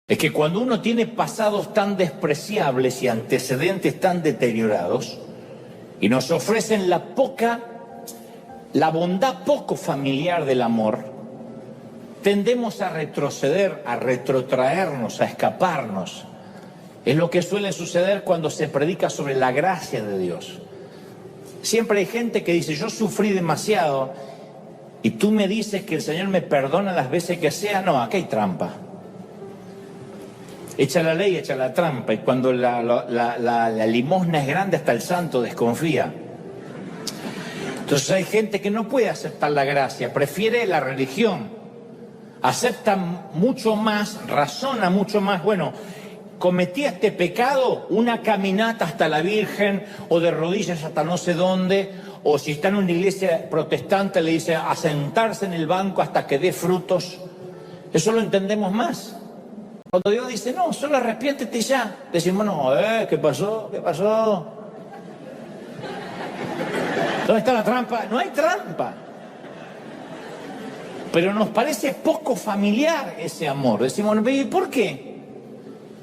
es que cuando uno tiene pasados tan despreciables y antecedentes tan deteriorados, y nos ofrecen la bondad poco familiar del amor, tendemos a retroceder, a retrotraernos, a escaparnos. Es lo que suele suceder cuando se predica sobre la gracia de Dios. Siempre hay gente que dice, yo sufrí demasiado, y tú me dices que el Señor me perdona las veces que sea. No, aquí hay trampa. Echa la ley, echa la trampa, y cuando la limosna es grande, hasta el santo desconfía. Entonces hay gente que no puede aceptar la gracia, prefiere la religión, acepta mucho más, razona mucho más. Bueno, cometí este pecado, una caminata hasta la Virgen, o de rodillas hasta no sé dónde, o si está en una iglesia protestante le dice a sentarse en el banco hasta que dé frutos. Eso lo entendemos más. Cuando Dios dice, no, solo arrepiéntete y ya, decimos, no, ¿qué pasó? ¿Qué pasó? ¿Dónde está la trampa? No hay trampa. Pero nos parece poco familiar ese amor. Decimos, ¿y por qué?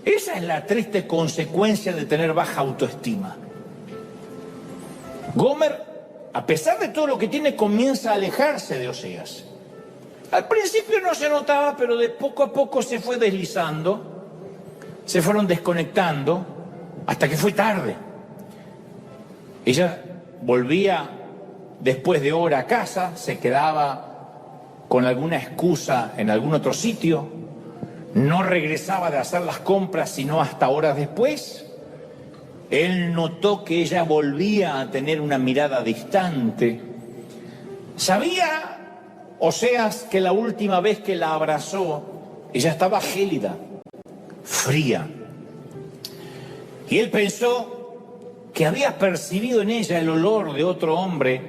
Esa es la triste consecuencia de tener baja autoestima. Gomer, a pesar de todo lo que tiene, comienza a alejarse de Oseas. Al principio no se notaba, pero de poco a poco se fue deslizando, se fueron desconectando, hasta que fue tarde. Ella volvía después de hora a casa, se quedaba con alguna excusa en algún otro sitio, no regresaba de hacer las compras sino hasta horas después. Él notó que ella volvía a tener una mirada distante. Sabía Oseas que la última vez que la abrazó, ella estaba gélida, fría. Y él pensó que había percibido en ella el olor de otro hombre,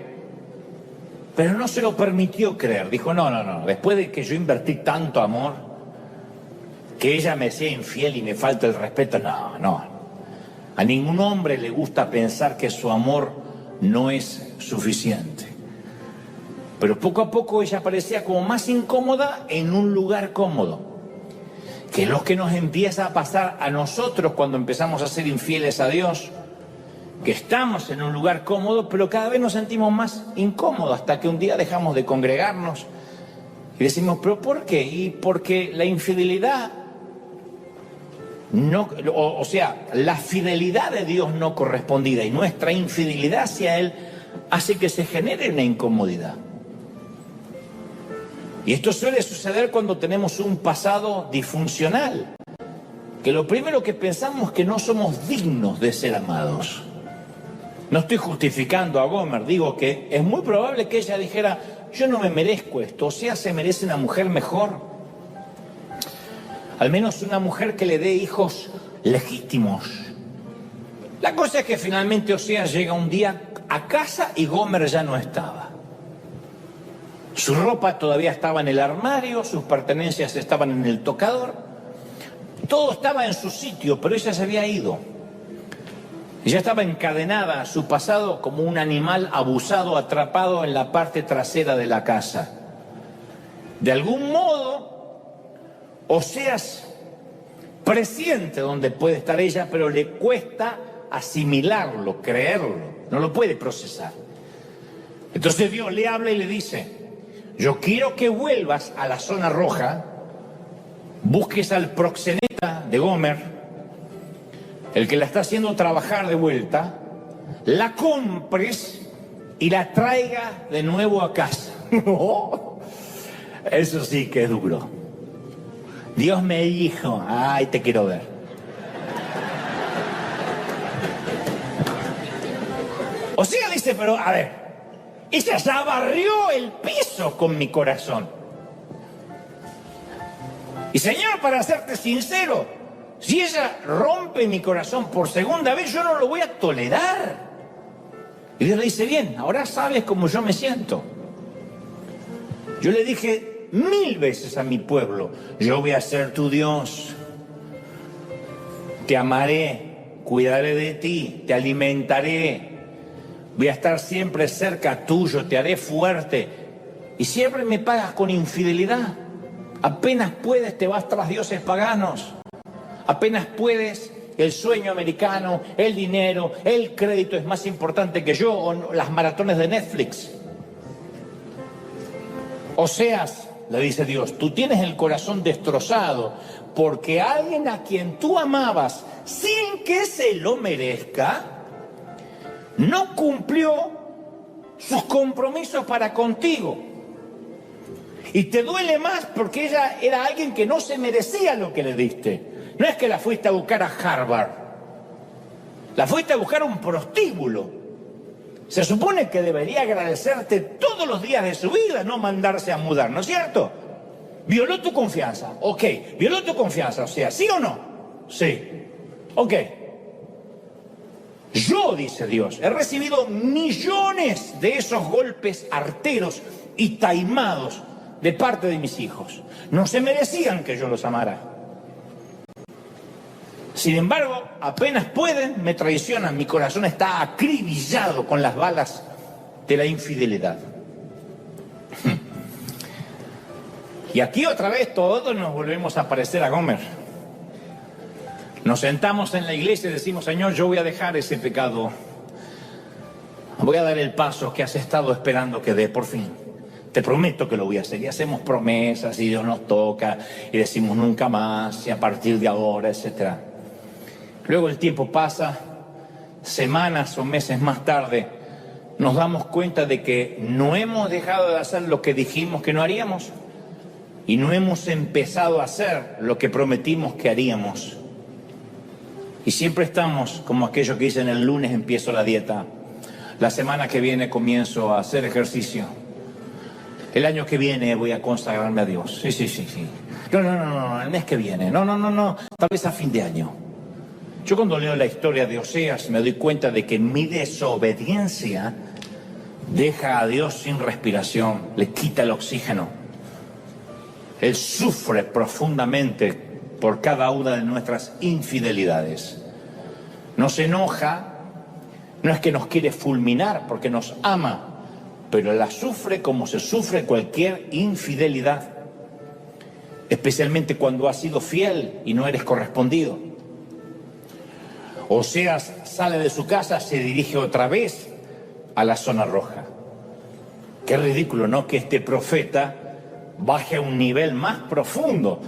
pero no se lo permitió creer. Dijo, no, después de que yo invertí tanto amor, que ella me sea infiel y me falta el respeto, no. A ningún hombre le gusta pensar que su amor no es suficiente. Pero poco a poco ella parecía como más incómoda en un lugar cómodo, que es lo que nos empieza a pasar a nosotros cuando empezamos a ser infieles a Dios, que estamos en un lugar cómodo, pero cada vez nos sentimos más incómodos, hasta que un día dejamos de congregarnos y decimos, ¿pero por qué? Y porque la infidelidad, o sea, la fidelidad de Dios no correspondida y nuestra infidelidad hacia Él hace que se genere una incomodidad. Y esto suele suceder cuando tenemos un pasado disfuncional, que lo primero que pensamos es que no somos dignos de ser amados. No estoy justificando a Gomer, digo que es muy probable que ella dijera, yo no me merezco esto, o sea, se merece una mujer mejor. Al menos una mujer que le dé hijos legítimos. La cosa es que finalmente Oseas llega un día a casa y Gomer ya no estaba. Su ropa todavía estaba en el armario, sus pertenencias estaban en el tocador. Todo estaba en su sitio, pero ella se había ido. Ella estaba encadenada a su pasado como un animal abusado, atrapado en la parte trasera de la casa. De algún modo, Oseas presiente dónde puede estar ella, pero le cuesta asimilarlo, creerlo, no lo puede procesar. Entonces Dios le habla y le dice, yo quiero que vuelvas a la zona roja, busques al proxeneta de Gomer, el que la está haciendo trabajar de vuelta, la compres y la traiga de nuevo a casa. Eso sí que es duro. Dios me dijo, ay, te quiero ver. O sea, dice, pero a ver, ella ya barrió el piso con mi corazón. Y Señor, para serte sincero, si ella rompe mi corazón por segunda vez, yo no lo voy a tolerar. Y Dios le dice, bien, ahora sabes cómo yo me siento. Yo le dije 1000 veces a mi pueblo, yo voy a ser tu Dios. Te amaré, cuidaré de ti, te alimentaré. Voy a estar siempre cerca tuyo, te haré fuerte. Y siempre me pagas con infidelidad. Apenas puedes, te vas tras dioses paganos. Apenas puedes, el sueño americano, el dinero, el crédito es más importante que yo, o las maratones de Netflix. Oseas, le dice Dios, tú tienes el corazón destrozado porque alguien a quien tú amabas sin que se lo merezca, no cumplió sus compromisos para contigo. Y te duele más porque ella era alguien que no se merecía lo que le diste. No es que la fuiste a buscar a Harvard, la fuiste a buscar a un prostíbulo. Se supone que debería agradecerte todos los días de su vida, no mandarse a mudar, ¿no es cierto? Violó tu confianza, ok, violó tu confianza, o sea, ¿sí o no? Sí, ok. Yo, dice Dios, he recibido millones de esos golpes arteros y taimados de parte de mis hijos. No se merecían que yo los amara. Sin embargo, apenas pueden, me traicionan. Mi corazón está acribillado con las balas de la infidelidad. Y aquí otra vez todos nos volvemos a parecer a Gomer. Nos sentamos en la iglesia y decimos, Señor, yo voy a dejar ese pecado. Voy a dar el paso que has estado esperando que dé, por fin. Te prometo que lo voy a hacer. Y hacemos promesas y Dios nos toca y decimos nunca más y a partir de ahora, etcétera. Luego el tiempo pasa, semanas o meses más tarde, nos damos cuenta de que no hemos dejado de hacer lo que dijimos que no haríamos y no hemos empezado a hacer lo que prometimos que haríamos. Y siempre estamos como aquellos que dicen el lunes empiezo la dieta, la semana que viene comienzo a hacer ejercicio, el año que viene voy a consagrarme a Dios. Sí. No, el mes que viene, no, tal vez a fin de año. Yo cuando leo la historia de Oseas me doy cuenta de que mi desobediencia deja a Dios sin respiración, le quita el oxígeno. Él sufre profundamente por cada una de nuestras infidelidades. Nos enoja, no es que nos quiere fulminar porque nos ama, pero la sufre como se sufre cualquier infidelidad, especialmente cuando has sido fiel y no eres correspondido. Oseas sale de su casa, se dirige otra vez a la zona roja. Qué ridículo, ¿no? Que este profeta baje a un nivel más profundo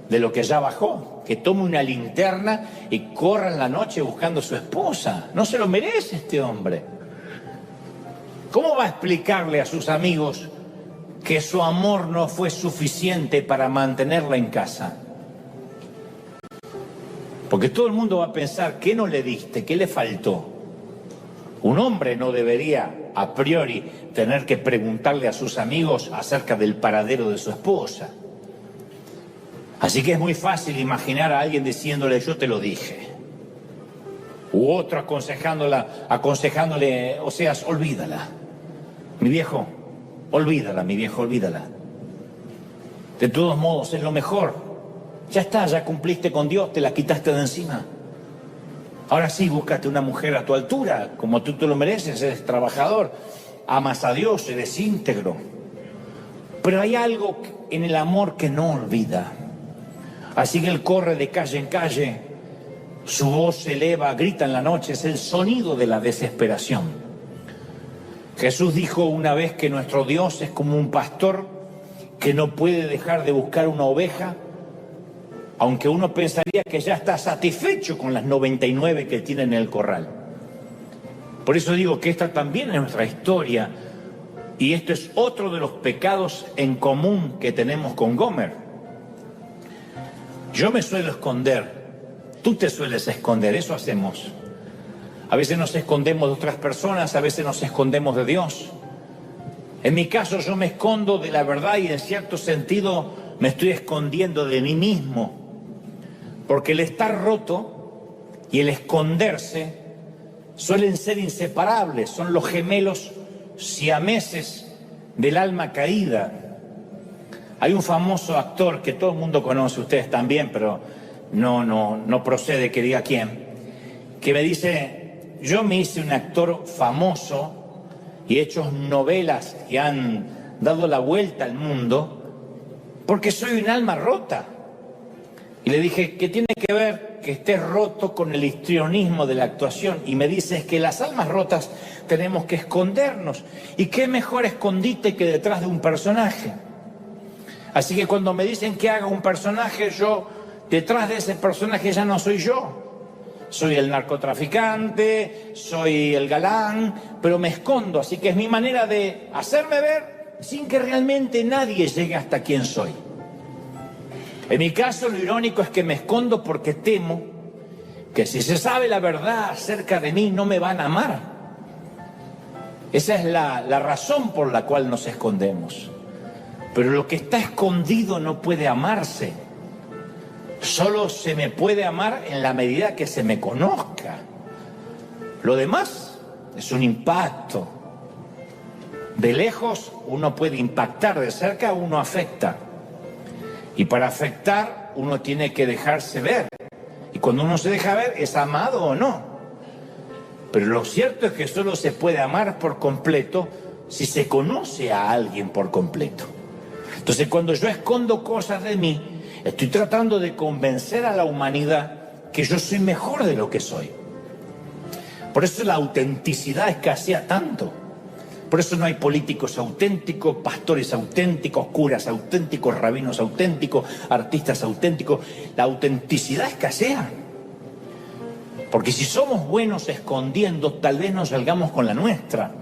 de lo que ya bajó, que tome una linterna y corra en la noche buscando a su esposa. No se lo merece este hombre. ¿Cómo va a explicarle a sus amigos que su amor no fue suficiente para mantenerla en casa? Porque todo el mundo va a pensar, ¿qué no le diste? ¿Qué le faltó? Un hombre no debería, a priori, tener que preguntarle a sus amigos acerca del paradero de su esposa. Así que es muy fácil imaginar a alguien diciéndole, yo te lo dije. U otro aconsejándole, Oseas, olvídala. Mi viejo, olvídala. De todos modos, es lo mejor. Ya está, ya cumpliste con Dios, te la quitaste de encima. Ahora sí, búscate una mujer a tu altura, como tú te lo mereces, eres trabajador, amas a Dios, eres íntegro. Pero hay algo en el amor que no olvida. Así que él corre de calle en calle, su voz se eleva, grita en la noche, es el sonido de la desesperación. Jesús dijo una vez que nuestro Dios es como un pastor que no puede dejar de buscar una oveja, aunque uno pensaría que ya está satisfecho con las 99 que tiene en el corral. Por eso digo que esta también es nuestra historia y esto es otro de los pecados en común que tenemos con Gomer. Yo me suelo esconder, tú te sueles esconder, eso hacemos. A veces nos escondemos de otras personas, a veces nos escondemos de Dios. En mi caso yo me escondo de la verdad y en cierto sentido me estoy escondiendo de mí mismo. Porque el estar roto y el esconderse suelen ser inseparables, son los gemelos siameses del alma caída. Hay un famoso actor que todo el mundo conoce, ustedes también, pero no procede que diga quién, que me dice, yo me hice un actor famoso y he hecho novelas que han dado la vuelta al mundo porque soy un alma rota. Y le dije, ¿qué tiene que ver que estés roto con el histrionismo de la actuación? Y me dice, es que las almas rotas tenemos que escondernos. ¿Y qué mejor escondite que detrás de un personaje? Así que cuando me dicen que haga un personaje, yo, detrás de ese personaje ya no soy yo. Soy el narcotraficante, soy el galán, pero me escondo. Así que es mi manera de hacerme ver sin que realmente nadie llegue hasta quien soy. En mi caso, lo irónico es que me escondo porque temo que si se sabe la verdad acerca de mí, no me van a amar. Esa es la razón por la cual nos escondemos. Pero lo que está escondido no puede amarse. Solo se me puede amar en la medida que se me conozca. Lo demás es un impacto. De lejos uno puede impactar, de cerca uno afecta. Y para afectar uno tiene que dejarse ver. Y cuando uno se deja ver, ¿es amado o no? Pero lo cierto es que solo se puede amar por completo si se conoce a alguien por completo. Entonces, cuando yo escondo cosas de mí, estoy tratando de convencer a la humanidad que yo soy mejor de lo que soy. Por eso la autenticidad escasea tanto. Por eso no hay políticos auténticos, pastores auténticos, curas auténticos, rabinos auténticos, artistas auténticos. La autenticidad escasea. Porque si somos buenos escondiendo, tal vez nos salgamos con la nuestra.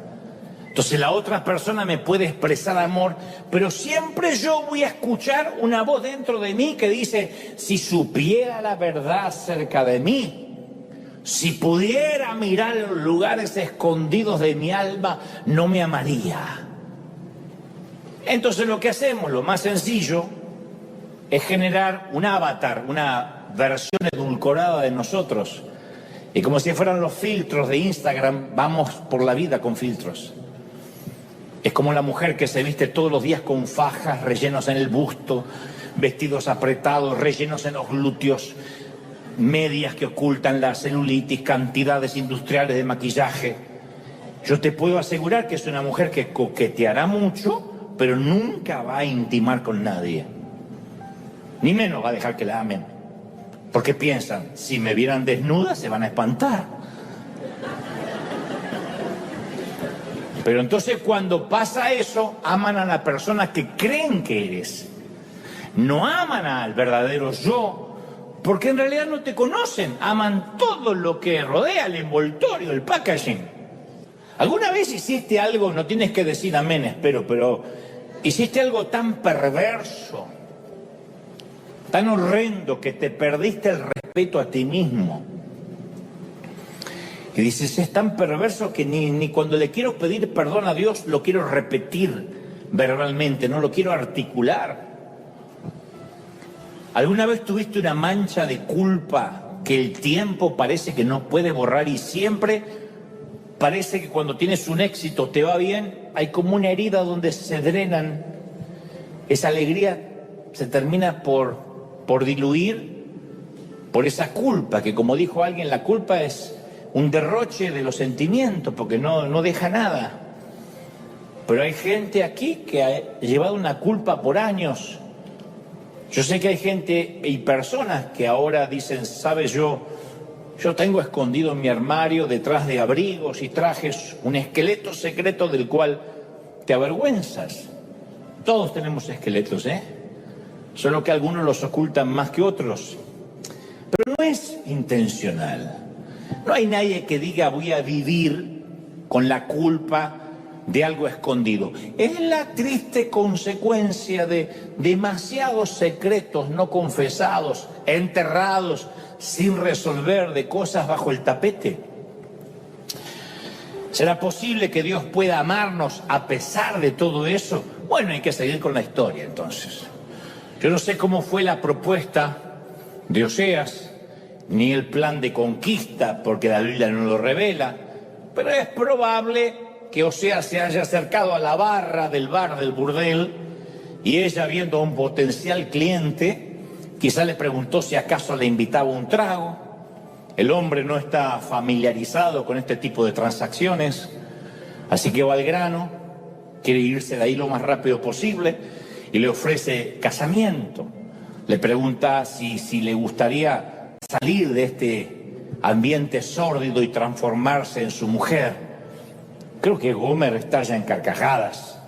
Entonces la otra persona me puede expresar amor, pero siempre yo voy a escuchar una voz dentro de mí que dice, si supiera la verdad acerca de mí, si pudiera mirar los lugares escondidos de mi alma, no me amaría. Entonces lo que hacemos, lo más sencillo, es generar un avatar, una versión edulcorada de nosotros. Y como si fueran los filtros de Instagram, vamos por la vida con filtros. Es como la mujer que se viste todos los días con fajas, rellenos en el busto, vestidos apretados, rellenos en los glúteos, medias que ocultan la celulitis, cantidades industriales de maquillaje. Yo te puedo asegurar que es una mujer que coqueteará mucho, pero nunca va a intimar con nadie. Ni menos va a dejar que la amen. Porque piensan, si me vieran desnuda se van a espantar. Pero entonces cuando pasa eso, aman a la persona que creen que eres. No aman al verdadero yo, porque en realidad no te conocen. Aman todo lo que rodea, el envoltorio, el packaging. ¿Alguna vez hiciste algo, no tienes que decir amén, espero, pero hiciste algo tan perverso, tan horrendo, que te perdiste el respeto a ti mismo? Y dices, es tan perverso que ni cuando le quiero pedir perdón a Dios lo quiero repetir verbalmente, no lo quiero articular. ¿Alguna vez tuviste una mancha de culpa que el tiempo parece que no puede borrar y siempre parece que cuando tienes un éxito te va bien? Hay como una herida donde se drenan, esa alegría se termina por diluir por esa culpa, que como dijo alguien, la culpa es un derroche de los sentimientos, porque no deja nada. Pero hay gente aquí que ha llevado una culpa por años. Yo sé que hay gente y personas que ahora dicen, sabes, yo tengo escondido en mi armario, detrás de abrigos y trajes, un esqueleto secreto del cual te avergüenzas. Todos tenemos esqueletos, solo que algunos los ocultan más que otros. Pero no es intencional. No hay nadie que diga voy a vivir con la culpa de algo escondido. Es la triste consecuencia de demasiados secretos no confesados, enterrados, sin resolver, de cosas bajo el tapete. ¿Será posible que Dios pueda amarnos a pesar de todo eso? Bueno, hay que seguir con la historia entonces. Yo no sé cómo fue la propuesta de Oseas, ni el plan de conquista, porque la Biblia no lo revela, pero es probable que Oseas se haya acercado a la barra del bar del burdel y ella, viendo a un potencial cliente, quizá le preguntó si acaso le invitaba un trago. El hombre no está familiarizado con este tipo de transacciones, así que va al grano, quiere irse de ahí lo más rápido posible y le ofrece casamiento. Le pregunta si le gustaría salir de este ambiente sórdido y transformarse en su mujer. Creo que Gomer estalla en carcajadas.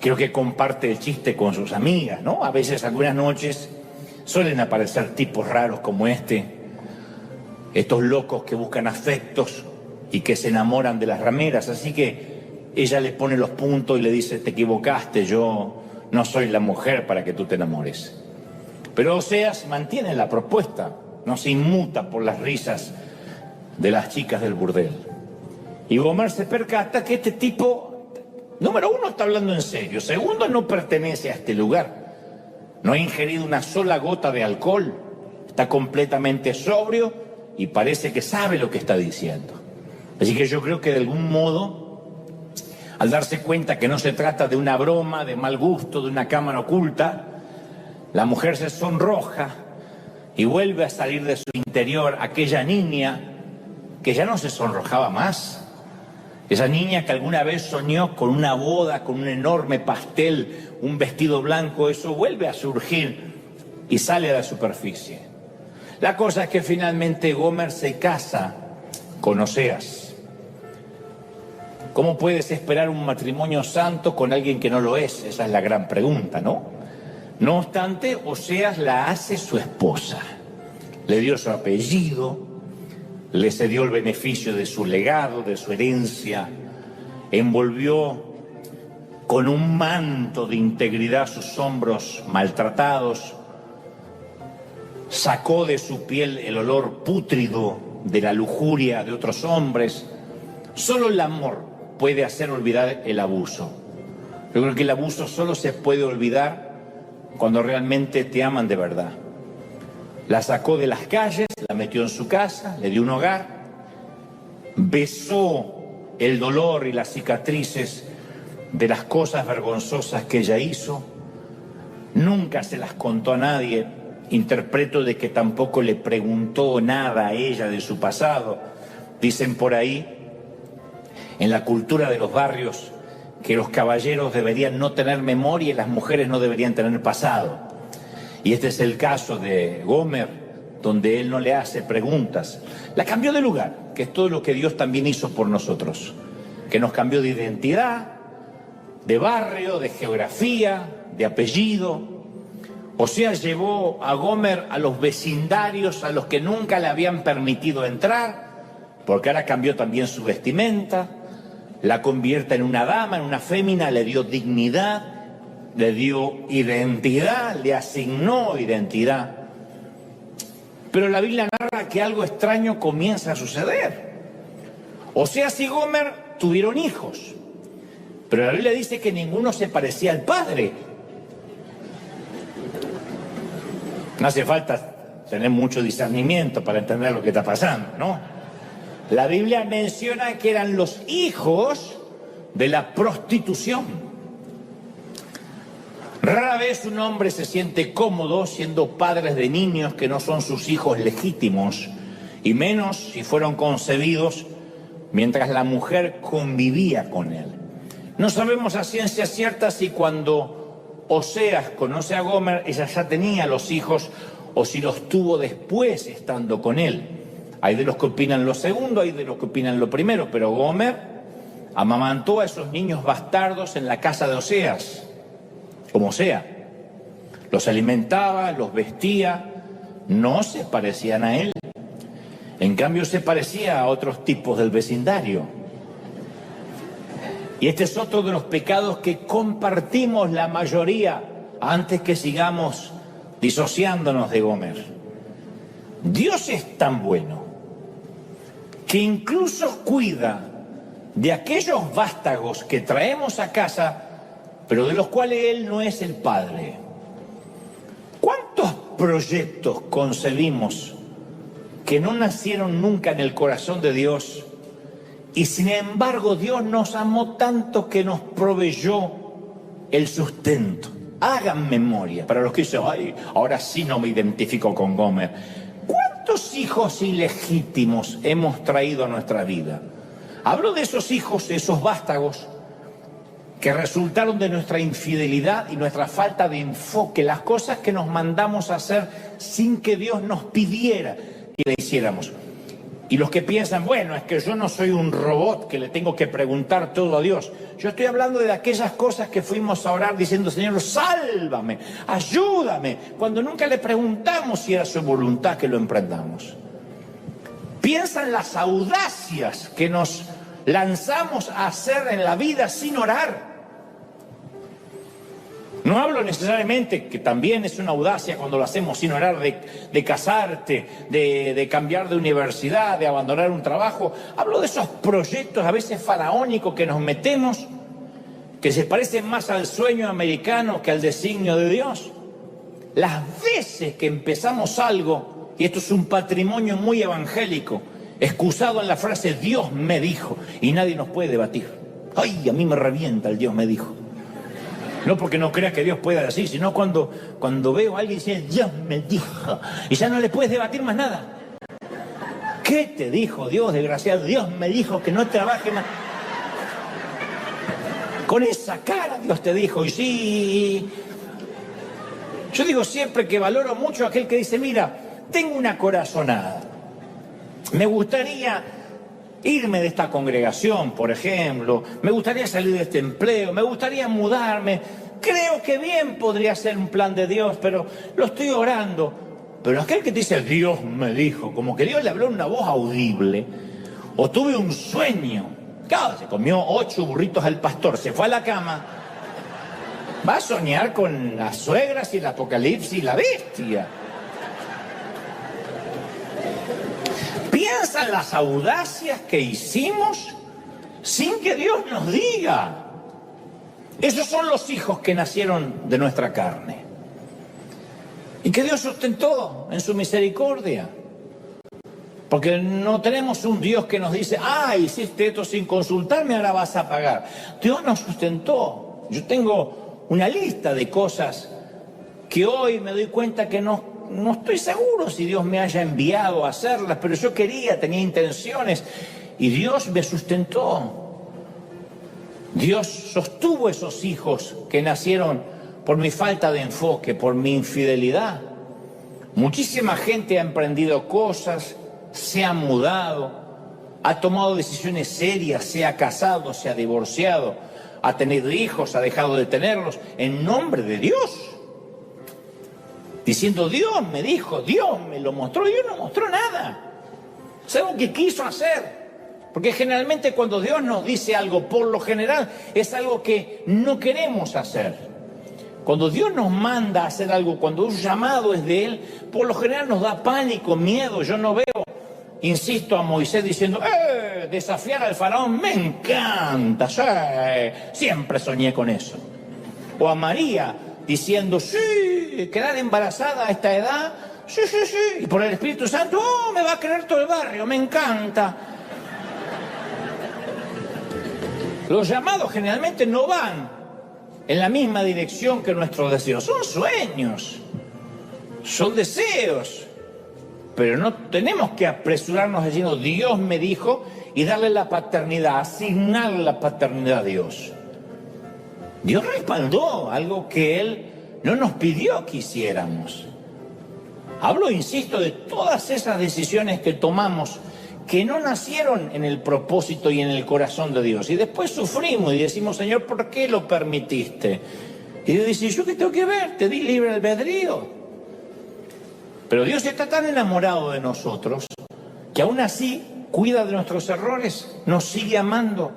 Creo que comparte el chiste con sus amigas, ¿no? A veces, algunas noches, suelen aparecer tipos raros como estos locos que buscan afectos y que se enamoran de las rameras. Así que ella le pone los puntos y le dice: te equivocaste, yo no soy la mujer para que tú te enamores. Pero Oseas mantiene la propuesta, no se inmuta por las risas de las chicas del burdel. Y Gomer se percata que este tipo, número uno, está hablando en serio. Segundo, no pertenece a este lugar. No ha ingerido una sola gota de alcohol. Está completamente sobrio y parece que sabe lo que está diciendo. Así que yo creo que de algún modo, al darse cuenta que no se trata de una broma, de mal gusto, de una cámara oculta, la mujer se sonroja y vuelve a salir de su interior aquella niña que ya no se sonrojaba más. Esa niña que alguna vez soñó con una boda, con un enorme pastel, un vestido blanco, eso vuelve a surgir y sale a la superficie. La cosa es que finalmente Gomer se casa con Oseas. ¿Cómo puedes esperar un matrimonio santo con alguien que no lo es? Esa es la gran pregunta, ¿no? No obstante, Oseas la hace su esposa. Le dio su apellido, le cedió el beneficio de su legado, de su herencia, envolvió con un manto de integridad sus hombros maltratados, sacó de su piel el olor pútrido de la lujuria de otros hombres. Solo el amor puede hacer olvidar el abuso. Yo creo que el abuso solo se puede olvidar cuando realmente te aman de verdad. La sacó de las calles, la metió en su casa, le dio un hogar, besó el dolor y las cicatrices de las cosas vergonzosas que ella hizo, nunca se las contó a nadie. Interpreto de que tampoco le preguntó nada a ella de su pasado. Dicen por ahí, en la cultura de los barrios, que los caballeros deberían no tener memoria y las mujeres no deberían tener pasado. Y este es el caso de Gomer, donde él no le hace preguntas. La cambió de lugar, que es todo lo que Dios también hizo por nosotros, que nos cambió de identidad, de barrio, de geografía, de apellido. Oseas llevó a Gomer a los vecindarios a los que nunca le habían permitido entrar, porque ahora cambió también su vestimenta, la convierte en una dama, en una fémina, le dio dignidad, le dio identidad, le asignó identidad. Pero la Biblia narra que algo extraño comienza a suceder. Oseas y Gomer tuvieron hijos, pero la Biblia dice que ninguno se parecía al padre. No hace falta tener mucho discernimiento para entender lo que está pasando, ¿no? La Biblia menciona que eran los hijos de la prostitución. Rara vez un hombre se siente cómodo siendo padres de niños que no son sus hijos legítimos, y menos si fueron concebidos mientras la mujer convivía con él. No sabemos a ciencia cierta si cuando Oseas conoce a Gomer, ella ya tenía los hijos o si los tuvo después estando con él. Hay de los que opinan lo segundo, hay de los que opinan lo primero, pero Gomer amamantó a esos niños bastardos en la casa de Oseas, como sea. Los alimentaba, los vestía, no se parecían a él. En cambio se parecía a otros tipos del vecindario. Y este es otro de los pecados que compartimos la mayoría antes que sigamos disociándonos de Gomer. Dios es tan bueno que incluso cuida de aquellos vástagos que traemos a casa, pero de los cuales Él no es el Padre. ¿Cuántos proyectos concebimos que no nacieron nunca en el corazón de Dios? Y sin embargo Dios nos amó tanto que nos proveyó el sustento. Hagan memoria, para los que dicen, ay, ahora sí no me identifico con Gomer. ¿Cuántos hijos ilegítimos hemos traído a nuestra vida? Hablo de esos hijos, de esos vástagos, que resultaron de nuestra infidelidad y nuestra falta de enfoque, las cosas que nos mandamos a hacer sin que Dios nos pidiera que le hiciéramos. Y los que piensan, bueno, es que yo no soy un robot que le tengo que preguntar todo a Dios. Yo estoy hablando de aquellas cosas que fuimos a orar diciendo, Señor, sálvame, ayúdame, cuando nunca le preguntamos si era su voluntad que lo emprendamos. Piensa en las audacias que nos lanzamos a hacer en la vida sin orar. No hablo necesariamente, que también es una audacia cuando lo hacemos sin orar, de casarte, de cambiar de universidad, de abandonar un trabajo. Hablo de esos proyectos a veces faraónicos que nos metemos, que se parecen más al sueño americano que al designio de Dios. Las veces que empezamos algo, y esto es un patrimonio muy evangélico, excusado en la frase Dios me dijo, y nadie nos puede debatir. Ay, a mí me revienta el Dios me dijo. No porque no crea que Dios pueda decir, sino cuando veo a alguien y dice, Dios me dijo, y ya no le puedes debatir más nada. ¿Qué te dijo Dios, desgraciado? Dios me dijo que no trabaje más. Con esa cara Dios te dijo, y sí. Yo digo siempre que valoro mucho a aquel que dice, mira, tengo una corazonada. Me gustaría irme de esta congregación, por ejemplo, me gustaría salir de este empleo, me gustaría mudarme, creo que bien podría ser un plan de Dios, pero lo estoy orando. Pero aquel que te dice, Dios me dijo, como que Dios le habló en una voz audible, o tuve un sueño, claro, se comió 8 burritos al pastor, se fue a la cama, va a soñar con las suegras y el apocalipsis y la bestia. Piensa en las audacias que hicimos sin que Dios nos diga. Esos son los hijos que nacieron de nuestra carne y que Dios sustentó en su misericordia. Porque no tenemos un Dios que nos dice, hiciste esto sin consultarme, ahora vas a pagar. Dios nos sustentó. Yo tengo una lista de cosas que hoy me doy cuenta que no estoy seguro si Dios me haya enviado a hacerlas, pero yo tenía intenciones y Dios me sustentó. Dios sostuvo esos hijos que nacieron por mi falta de enfoque, por mi infidelidad. Muchísima gente ha emprendido cosas, se ha mudado, ha tomado decisiones serias, se ha casado, se ha divorciado, ha tenido hijos, ha dejado de tenerlos, en nombre de Dios. Diciendo, Dios me dijo, Dios me lo mostró, Dios no mostró nada. Es algo que quiso hacer. Porque generalmente cuando Dios nos dice algo, por lo general, es algo que no queremos hacer. Cuando Dios nos manda a hacer algo, cuando un llamado es de Él, por lo general nos da pánico, miedo. Yo no veo, insisto, a Moisés diciendo, desafiar al faraón me encanta, siempre soñé con eso. O a María diciendo, sí, quedar embarazada a esta edad, sí, y por el Espíritu Santo, me va a querer todo el barrio, me encanta. Los llamados generalmente no van en la misma dirección que nuestros deseos, son sueños, son deseos, pero no tenemos que apresurarnos diciendo, Dios me dijo, y darle la paternidad, asignar la paternidad a Dios. Dios respaldó algo que Él no nos pidió que hiciéramos. Hablo, insisto, de todas esas decisiones que tomamos que no nacieron en el propósito y en el corazón de Dios. Y después sufrimos y decimos, Señor, ¿por qué lo permitiste? Y Dios dice, ¿yo qué tengo que ver? Te di libre albedrío. Pero Dios está tan enamorado de nosotros que aún así cuida de nuestros errores, nos sigue amando,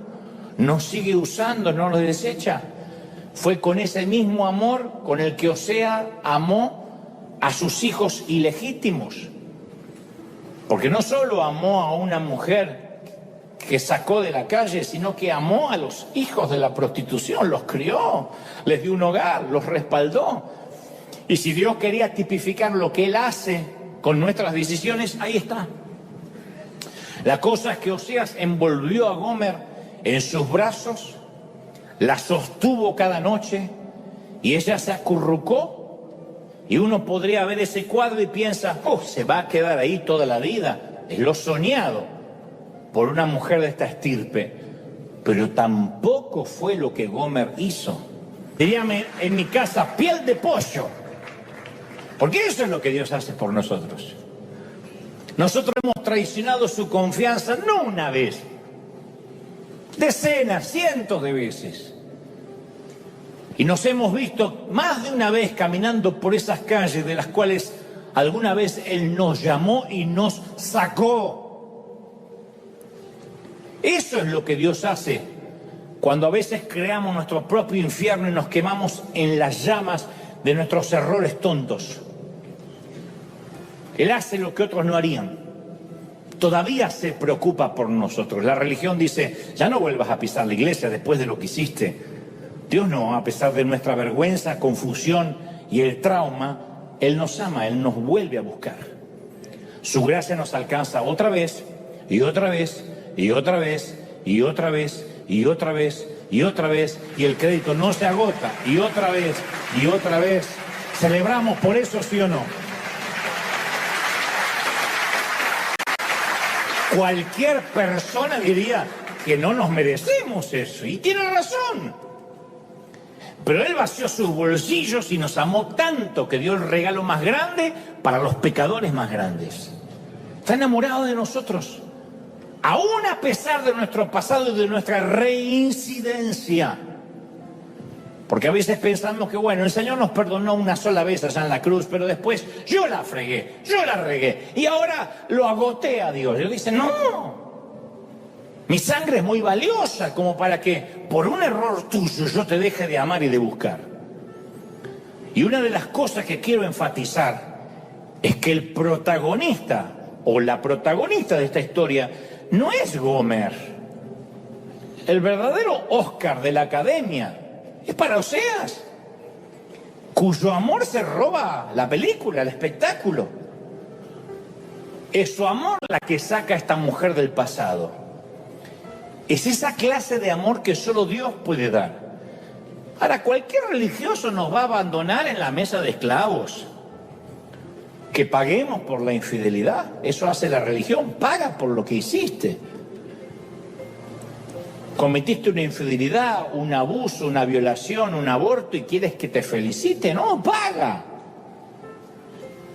nos sigue usando, no nos desecha. Fue con ese mismo amor con el que Osea amó a sus hijos ilegítimos. Porque no solo amó a una mujer que sacó de la calle, sino que amó a los hijos de la prostitución, los crió, les dio un hogar, los respaldó. Y si Dios quería tipificar lo que Él hace con nuestras decisiones, ahí está. La cosa es que Oseas envolvió a Gomer en sus brazos, la sostuvo cada noche y ella se acurrucó. Y uno podría ver ese cuadro y piensa, se va a quedar ahí toda la vida. Es lo soñado por una mujer de esta estirpe. pero tampoco fue lo que Gomer hizo. Diríame en mi casa, piel de pollo. Porque eso es lo que Dios hace por nosotros. Nosotros hemos traicionado su confianza no una vez, decenas, cientos de veces. Y nos hemos visto más de una vez caminando por esas calles de las cuales alguna vez Él nos llamó y nos sacó. Eso es lo que Dios hace cuando a veces creamos nuestro propio infierno y nos quemamos en las llamas de nuestros errores tontos. Él hace lo que otros no harían. Todavía se preocupa por nosotros. La religión dice, ya no vuelvas a pisar la iglesia después de lo que hiciste. Dios no, a pesar de nuestra vergüenza, confusión y el trauma, Él nos ama, Él nos vuelve a buscar. Su gracia nos alcanza otra vez, y otra vez, y otra vez, y otra vez, y otra vez, y otra vez, y el crédito no se agota, y otra vez, y otra vez. ¿Celebramos por eso, sí o no? Cualquier persona diría que no nos merecemos eso, y tiene razón. Pero Él vació sus bolsillos y nos amó tanto que dio el regalo más grande para los pecadores más grandes. Está enamorado de nosotros, aún a pesar de nuestro pasado y de nuestra reincidencia. Porque a veces pensamos que, bueno, el Señor nos perdonó una sola vez allá en la cruz, pero después yo la fregué, yo la regué, y ahora lo agoté a Dios. Y Él dice, no, mi sangre es muy valiosa como para que por un error tuyo yo te deje de amar y de buscar. Y una de las cosas que quiero enfatizar es que el protagonista o la protagonista de esta historia no es Gomer. El verdadero Oscar de la academia es para Oseas, cuyo amor se roba la película, el espectáculo. Es su amor la que saca a esta mujer del pasado. Es esa clase de amor que solo Dios puede dar. Ahora, cualquier religioso nos va a abandonar en la mesa de esclavos. Que paguemos por la infidelidad. Eso hace la religión. Paga por lo que hiciste. Cometiste una infidelidad, un abuso, una violación, un aborto y quieres que te felicite. No, paga.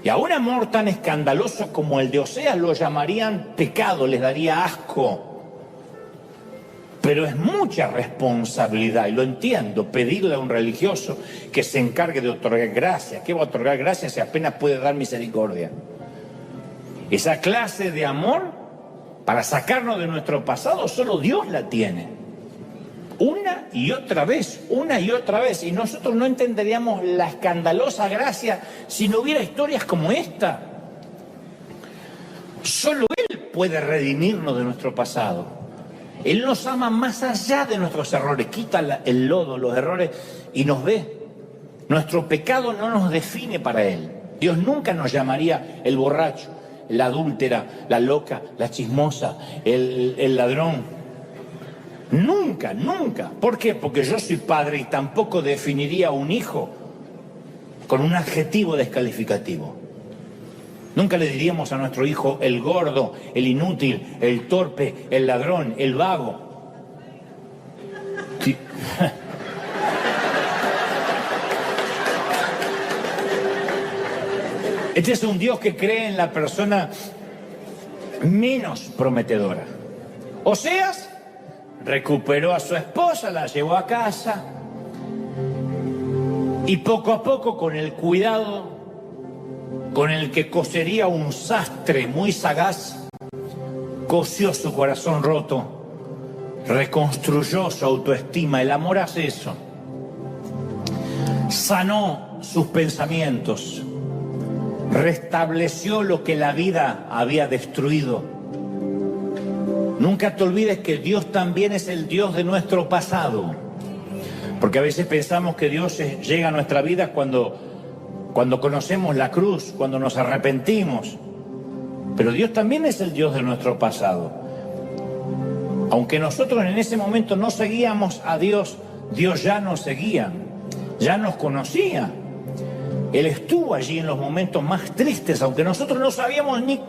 Y a un amor tan escandaloso como el de Oseas lo llamarían pecado, les daría asco. Pero es mucha responsabilidad, y lo entiendo, pedirle a un religioso que se encargue de otorgar gracia. ¿Qué va a otorgar gracia si apenas puede dar misericordia? Esa clase de amor, para sacarnos de nuestro pasado, solo Dios la tiene. Una y otra vez, una y otra vez. Y nosotros no entenderíamos la escandalosa gracia si no hubiera historias como esta. Solo Él puede redimirnos de nuestro pasado. Él nos ama más allá de nuestros errores, quita el lodo, los errores y nos ve. Nuestro pecado no nos define para Él. Dios nunca nos llamaría el borracho, la adúltera, la loca, la chismosa, el ladrón. Nunca, nunca. ¿Por qué? Porque yo soy padre y tampoco definiría a un hijo con un adjetivo descalificativo. Nunca le diríamos a nuestro hijo el gordo, el inútil, el torpe, el ladrón, el vago. Sí. Este es un Dios que cree en la persona menos prometedora. Oseas recuperó a su esposa, la llevó a casa y poco a poco, con el cuidado con el que cosería un sastre muy sagaz, cosió su corazón roto, reconstruyó su autoestima. El amor hace eso. Sanó sus pensamientos, restableció lo que la vida había destruido. Nunca te olvides que Dios también es el Dios de nuestro pasado, porque a veces pensamos que Dios llega a nuestra vida cuando conocemos la cruz, cuando nos arrepentimos. Pero Dios también es el Dios de nuestro pasado. Aunque nosotros en ese momento no seguíamos a Dios, Dios ya nos seguía, ya nos conocía. Él estuvo allí en los momentos más tristes, aunque nosotros no sabíamos ni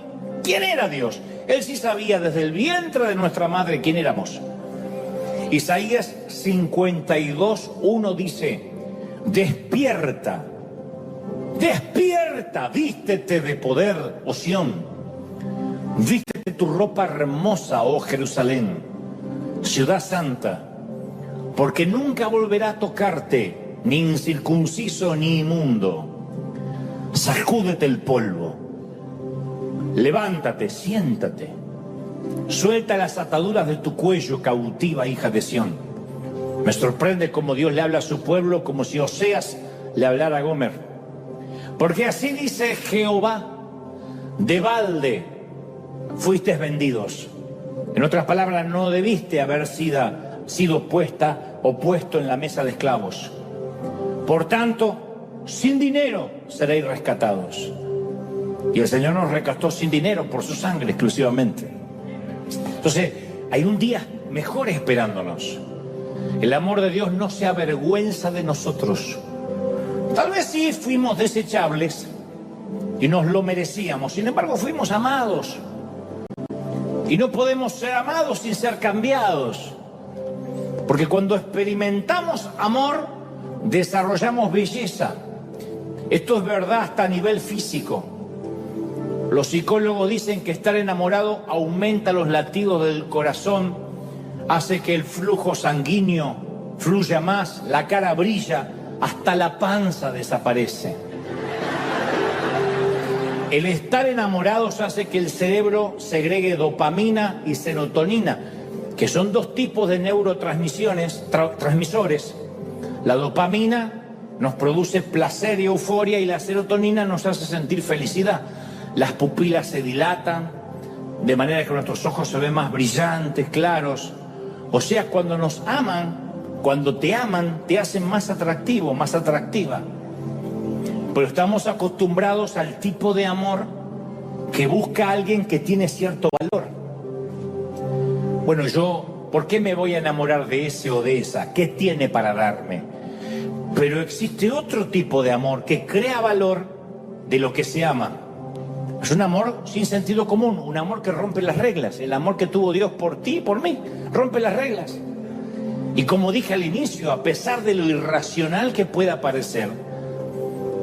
quién era Dios. Él sí sabía desde el vientre de nuestra madre quién éramos. Isaías 52:1 dice: despierta, despierta, vístete de poder, oh Sión, vístete tu ropa hermosa, oh Jerusalén, ciudad santa, porque nunca volverá a tocarte ni incircunciso ni inmundo. Sacúdete el polvo, levántate, siéntate, suelta las ataduras de tu cuello, cautiva hija de Sión. Me sorprende cómo Dios le habla a su pueblo como si Oseas le hablara a Gomer. Porque así dice Jehová: de balde fuisteis vendidos. En otras palabras, no debiste haber sido puesta o puesto en la mesa de esclavos. Por tanto, sin dinero seréis rescatados. Y el Señor nos rescató sin dinero, por su sangre exclusivamente. Entonces, hay un día mejor esperándonos. El amor de Dios no se avergüenza de nosotros. Tal vez sí fuimos desechables y nos lo merecíamos. Sin embargo, fuimos amados. Y no podemos ser amados sin ser cambiados. Porque cuando experimentamos amor, desarrollamos belleza. Esto es verdad hasta a nivel físico. Los psicólogos dicen que estar enamorado aumenta los latidos del corazón, hace que el flujo sanguíneo fluya más, la cara brilla, hasta la panza desaparece. El estar enamorados hace que el cerebro segregue dopamina y serotonina, que son dos tipos de transmisores. La dopamina nos produce placer y euforia, y la serotonina nos hace sentir felicidad. Las pupilas se dilatan, de manera que nuestros ojos se ven más brillantes, claros. O sea, cuando nos aman, cuando te aman, te hacen más atractivo, más atractiva. Pero estamos acostumbrados al tipo de amor que busca a alguien que tiene cierto valor. Bueno, yo, ¿por qué me voy a enamorar de ese o de esa? ¿Qué tiene para darme? Pero existe otro tipo de amor que crea valor de lo que se ama. Es un amor sin sentido común, un amor que rompe las reglas. El amor que tuvo Dios por ti y por mí rompe las reglas. Y como dije al inicio, a pesar de lo irracional que pueda parecer,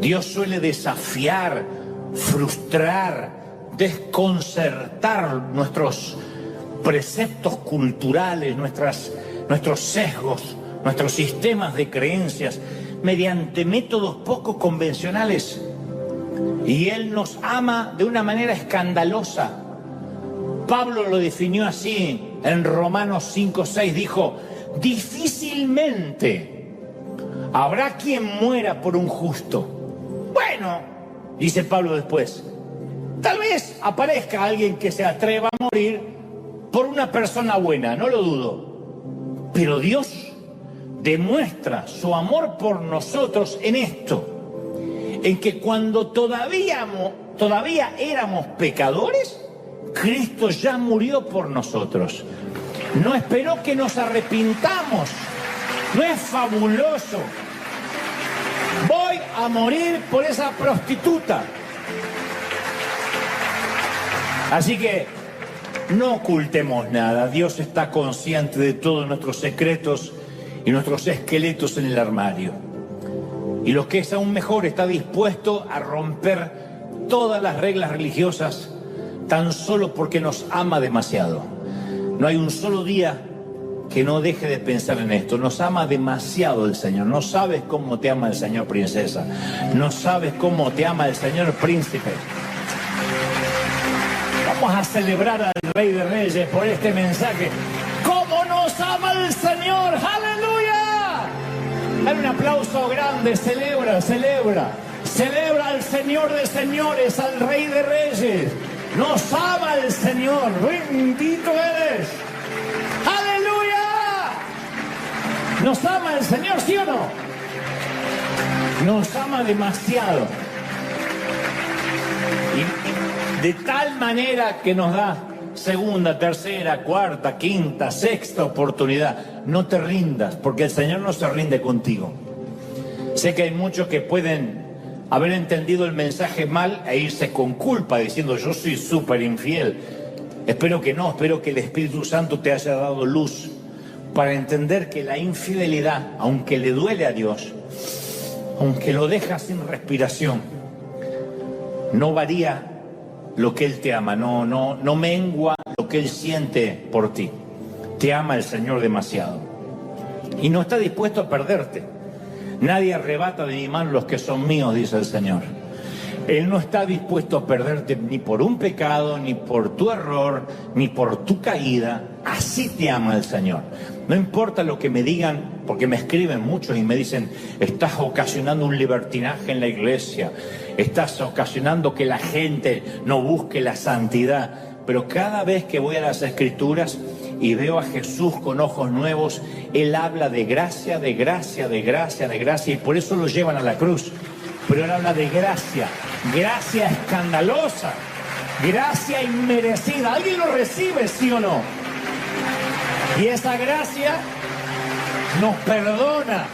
Dios suele desafiar, frustrar, desconcertar nuestros preceptos culturales, nuestros sesgos, nuestros sistemas de creencias, mediante métodos poco convencionales. Y Él nos ama de una manera escandalosa. Pablo lo definió así en Romanos 5:6, dijo: difícilmente habrá quien muera por un justo. Bueno, dice Pablo después, tal vez aparezca alguien que se atreva a morir por una persona buena, no lo dudo. Pero Dios demuestra su amor por nosotros en esto, en que cuando todavía éramos pecadores, Cristo ya murió por nosotros. No esperó que nos arrepintamos. ¿No es fabuloso? Voy a morir por esa prostituta. Así que no ocultemos nada. Dios está consciente de todos nuestros secretos y nuestros esqueletos en el armario. Y lo que es aún mejor, está dispuesto a romper todas las reglas religiosas tan solo porque nos ama demasiado. No hay un solo día que no deje de pensar en esto. Nos ama demasiado el Señor. No sabes cómo te ama el Señor, princesa. No sabes cómo te ama el Señor, príncipe. Vamos a celebrar al Rey de Reyes por este mensaje. ¡Cómo nos ama el Señor! ¡Aleluya! Dale un aplauso grande. Celebra, celebra. Celebra al Señor de señores, al Rey de Reyes. Nos ama el Señor. Bendito eres. ¡Aleluya! ¿Nos ama el Señor, sí o no? Nos ama demasiado. Y de tal manera que nos da segunda, tercera, cuarta, quinta, sexta oportunidad. No te rindas, porque el Señor no se rinde contigo. Sé que hay muchos que pueden haber entendido el mensaje mal e irse con culpa diciendo: yo soy súper infiel. Espero que no, espero que el Espíritu Santo te haya dado luz para entender que la infidelidad, aunque le duele a Dios, aunque lo deja sin respiración, no varía lo que Él te ama, no mengua lo que Él siente por ti. Te ama el Señor demasiado y no está dispuesto a perderte. Nadie arrebata de mi mano los que son míos, dice el Señor. Él no está dispuesto a perderte ni por un pecado, ni por tu error, ni por tu caída. Así te ama el Señor. No importa lo que me digan, porque me escriben muchos y me dicen: estás ocasionando un libertinaje en la iglesia, estás ocasionando que la gente no busque la santidad. Pero cada vez que voy a las Escrituras y veo a Jesús con ojos nuevos, Él habla de gracia, de gracia, de gracia, de gracia, y por eso lo llevan a la cruz. Pero Él habla de gracia, gracia escandalosa, gracia inmerecida. ¿Alguien lo recibe, sí o no? Y esa gracia nos perdona,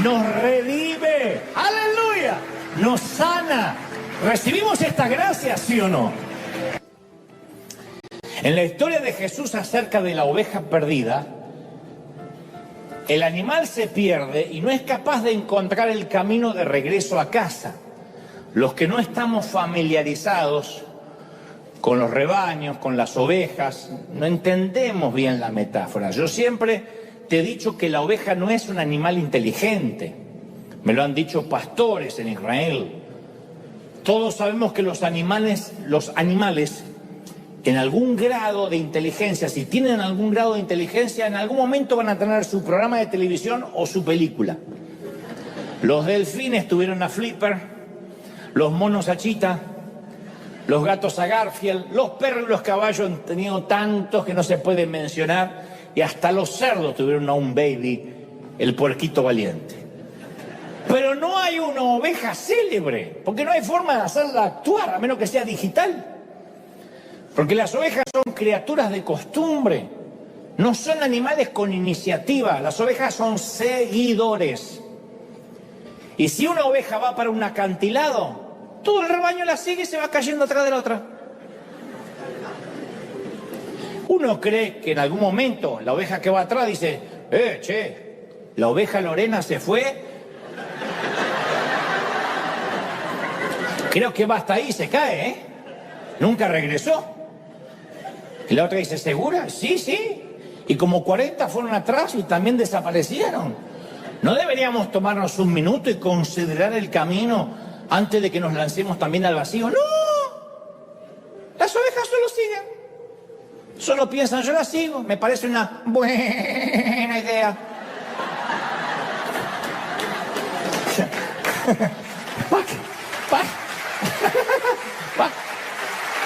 nos redime, aleluya, nos sana. ¿Recibimos esta gracia, sí o no? En la historia de Jesús acerca de la oveja perdida, el animal se pierde y no es capaz de encontrar el camino de regreso a casa. Los que no estamos familiarizados con los rebaños, con las ovejas, no entendemos bien la metáfora. Yo siempre te he dicho que la oveja no es un animal inteligente. Me lo han dicho pastores en Israel. Todos sabemos que los animales en algún grado de inteligencia, si tienen algún grado de inteligencia, en algún momento van a tener su programa de televisión o su película. Los delfines tuvieron a Flipper, los monos a Chita, los gatos a Garfield, los perros y los caballos han tenido tantos que no se pueden mencionar, y hasta los cerdos tuvieron a un baby, el puerquito valiente. Pero no hay una oveja célebre, porque no hay forma de hacerla actuar, a menos que sea digital. Porque las ovejas son criaturas de costumbre, no son animales con iniciativa. Las ovejas son seguidores. Y si una oveja va para un acantilado, todo el rebaño la sigue y se va cayendo atrás de la otra. Uno cree que en algún momento la oveja que va atrás dice: la oveja Lorena se fue. Creo que va hasta ahí y se cae, Nunca regresó. Y la otra dice: ¿segura? Sí, sí. Y como 40 fueron atrás y también desaparecieron. ¿No deberíamos tomarnos un minuto y considerar el camino antes de que nos lancemos también al vacío? ¡No! Las ovejas solo siguen. Solo piensan: yo la sigo. Me parece una buena idea.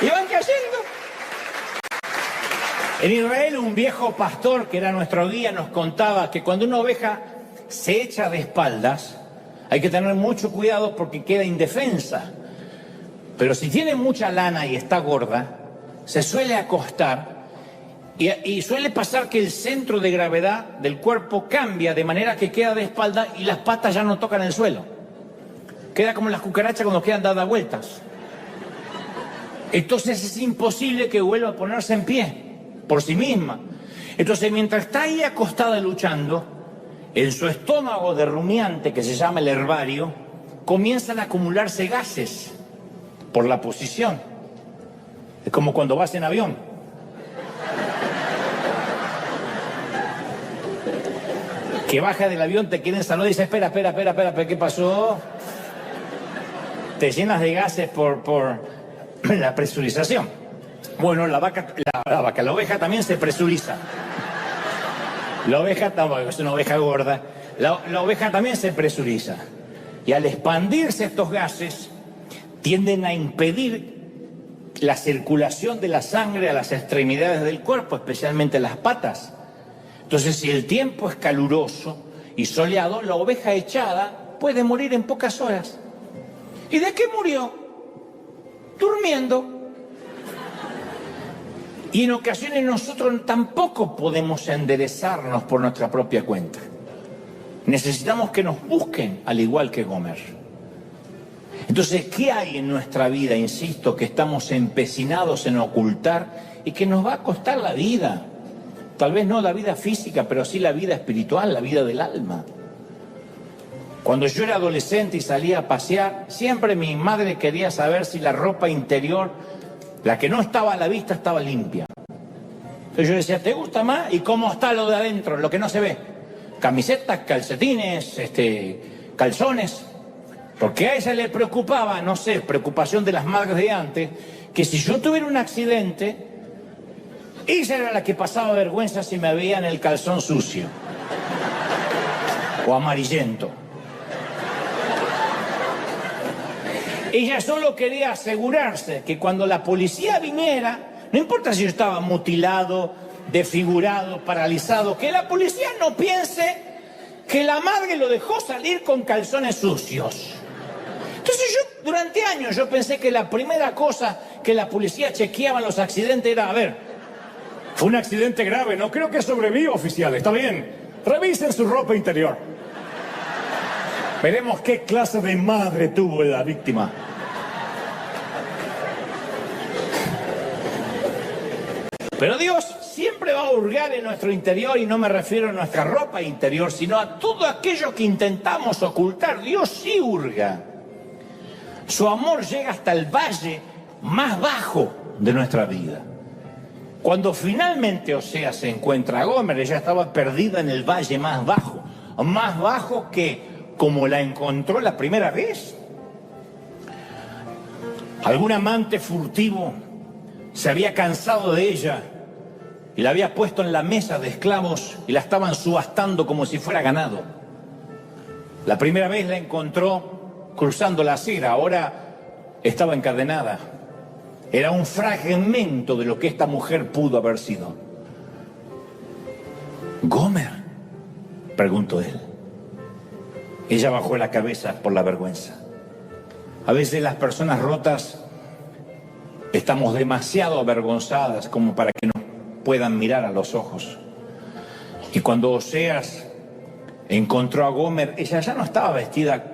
Y van cayendo. En Israel, un viejo pastor que era nuestro guía nos contaba que cuando una oveja se echa de espaldas, hay que tener mucho cuidado porque queda indefensa. Pero si tiene mucha lana y está gorda, se suele acostar y suele pasar que el centro de gravedad del cuerpo cambia de manera que queda de espalda y las patas ya no tocan el suelo. Queda como las cucarachas cuando quedan dadas vueltas. Entonces es imposible que vuelva a ponerse en pie por sí misma. Entonces, mientras está ahí acostada luchando, en su estómago de rumiante, que se llama el herbario, comienzan a acumularse gases por la posición. Es como cuando vas en avión. Que baja del avión, te quieren saludar y dice: espera, ¿qué pasó? Te llenas de gases por la presurización. Bueno, la oveja también se presuriza. La oveja es una oveja gorda. La oveja también se presuriza. Y al expandirse estos gases, tienden a impedir la circulación de la sangre a las extremidades del cuerpo, especialmente las patas. Entonces, si el tiempo es caluroso y soleado, la oveja echada puede morir en pocas horas. ¿Y de qué murió? Durmiendo. Y en ocasiones nosotros tampoco podemos enderezarnos por nuestra propia cuenta. Necesitamos que nos busquen, al igual que Gomer. Entonces, ¿qué hay en nuestra vida, insisto, que estamos empecinados en ocultar y que nos va a costar la vida? Tal vez no la vida física, pero sí la vida espiritual, la vida del alma. Cuando yo era adolescente y salía a pasear, siempre mi madre quería saber si la ropa interior, la que no estaba a la vista, estaba limpia. Entonces yo decía, ¿te gusta más? ¿Y cómo está lo de adentro, lo que no se ve? Camisetas, calcetines, calzones. Porque a ella le preocupaba, no sé, preocupación de las madres de antes, que si yo tuviera un accidente, ella era la que pasaba vergüenza si me veía en el calzón sucio o amarillento. Ella solo quería asegurarse que cuando la policía viniera, no importa si yo estaba mutilado, desfigurado, paralizado, que la policía no piense que la madre lo dejó salir con calzones sucios. Entonces yo, durante años, yo pensé que la primera cosa que la policía chequeaba en los accidentes era, a ver, fue un accidente grave, no creo que sobreviva, oficial, está bien, revisen su ropa interior. Veremos qué clase de madre tuvo la víctima. Pero Dios siempre va a hurgar en nuestro interior, y no me refiero a nuestra ropa interior, sino a todo aquello que intentamos ocultar. Dios sí hurga. Su amor llega hasta el valle más bajo de nuestra vida. Cuando finalmente Oseas se encuentra a Gomer, ella estaba perdida en el valle más bajo que como la encontró la primera vez. Algún amante furtivo se había cansado de ella y la había puesto en la mesa de esclavos y la estaban subastando como si fuera ganado. La primera vez la encontró cruzando la acera, ahora estaba encadenada. Era un fragmento de lo que esta mujer pudo haber sido. ¿Gomer?, preguntó él. Ella bajó la cabeza por la vergüenza. A veces las personas rotas estamos demasiado avergonzadas como para que nos puedan mirar a los ojos. Y cuando Oseas encontró a Gomer, ella ya no estaba vestida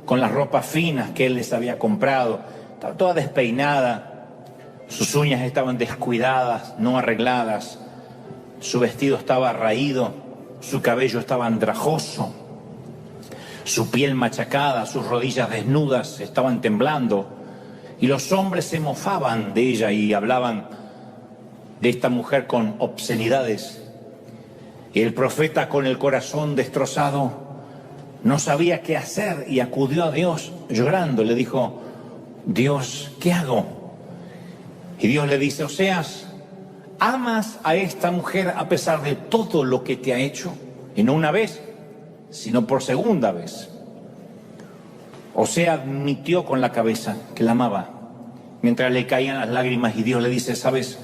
con las ropas finas que él les había comprado. Estaba toda despeinada. Sus uñas estaban descuidadas, no arregladas. Su vestido estaba raído. Su cabello estaba andrajoso. Su piel machacada, sus rodillas desnudas estaban temblando. Y los hombres se mofaban de ella y hablaban de esta mujer con obscenidades. Y el profeta, con el corazón destrozado, no sabía qué hacer y acudió a Dios llorando. Le dijo, Dios, ¿qué hago? Y Dios le dice, Oseas, ¿amas a esta mujer a pesar de todo lo que te ha hecho? Y no una vez, sino por segunda vez. Oseas admitió con la cabeza que la amaba, mientras le caían las lágrimas, y Dios le dice, ¿sabes?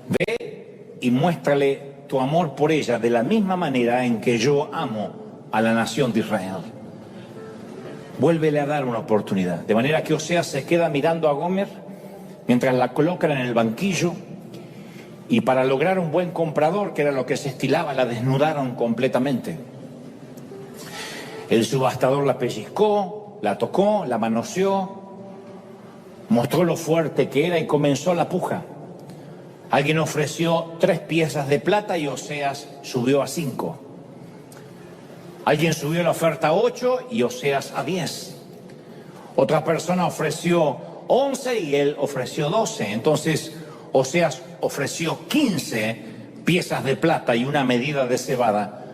Ve y muéstrale tu amor por ella de la misma manera en que yo amo a la nación de Israel. Vuélvele a dar una oportunidad. De manera que Oseas se queda mirando a Gomer mientras la colocan en el banquillo, y para lograr un buen comprador, que era lo que se estilaba, la desnudaron completamente. El subastador la pellizcó, la tocó, la manoseó, mostró lo fuerte que era y comenzó la puja. Alguien ofreció 3 piezas de plata y Oseas subió a 5. Alguien subió la oferta a 8 y Oseas a 10. Otra persona ofreció 11 y él ofreció 12. Entonces Oseas ofreció 15 piezas de plata y una medida de cebada.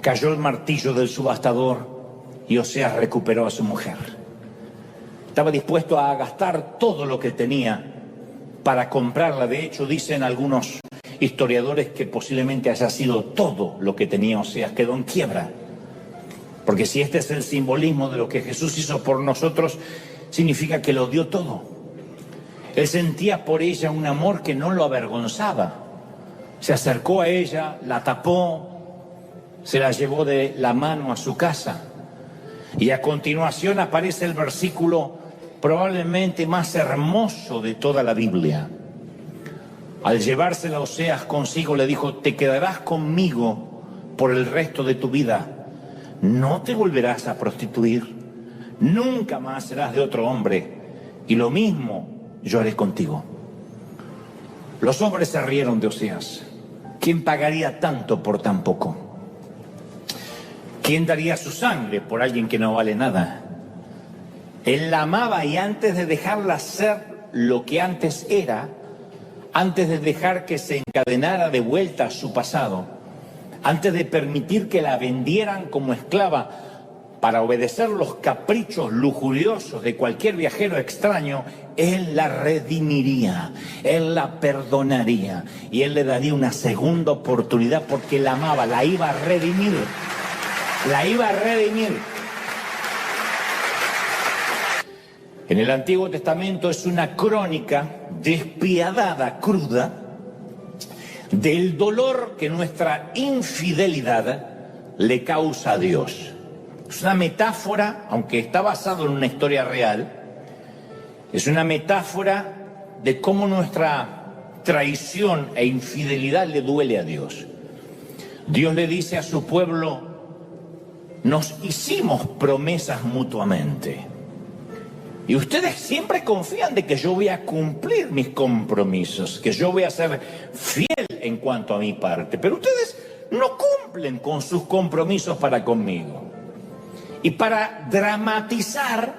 Cayó el martillo del subastador y Oseas recuperó a su mujer. Estaba dispuesto a gastar todo lo que tenía para comprarla. De hecho, dicen algunos historiadores que posiblemente haya sido todo lo que tenía Oseas. Quedó en quiebra. Porque si este es el simbolismo de lo que Jesús hizo por nosotros, significa que lo dio todo. Él sentía por ella un amor que no lo avergonzaba. Se acercó a ella, la tapó, se la llevó de la mano a su casa. Y a continuación aparece el versículo probablemente más hermoso de toda la Biblia. Al llevársela Oseas consigo, le dijo, te quedarás conmigo por el resto de tu vida. No te volverás a prostituir. Nunca más serás de otro hombre. Y lo mismo yo haré contigo. Los hombres se rieron de Oseas. ¿Quién pagaría tanto por tan poco? ¿Quién daría su sangre por alguien que no vale nada? Él la amaba y antes de dejarla ser lo que antes era, antes de dejar que se encadenara de vuelta a su pasado, antes de permitir que la vendieran como esclava para obedecer los caprichos lujuriosos de cualquier viajero extraño, Él la redimiría, Él la perdonaría y Él le daría una segunda oportunidad porque la amaba, la iba a redimir, la iba a redimir. En el Antiguo Testamento es una crónica despiadada, cruda, del dolor que nuestra infidelidad le causa a Dios. Es una metáfora, aunque está basado en una historia real, es una metáfora de cómo nuestra traición e infidelidad le duele a Dios. Dios le dice a su pueblo, nos hicimos promesas mutuamente. Y ustedes siempre confían de que yo voy a cumplir mis compromisos, que yo voy a ser fiel en cuanto a mi parte. Pero ustedes no cumplen con sus compromisos para conmigo. Y para dramatizar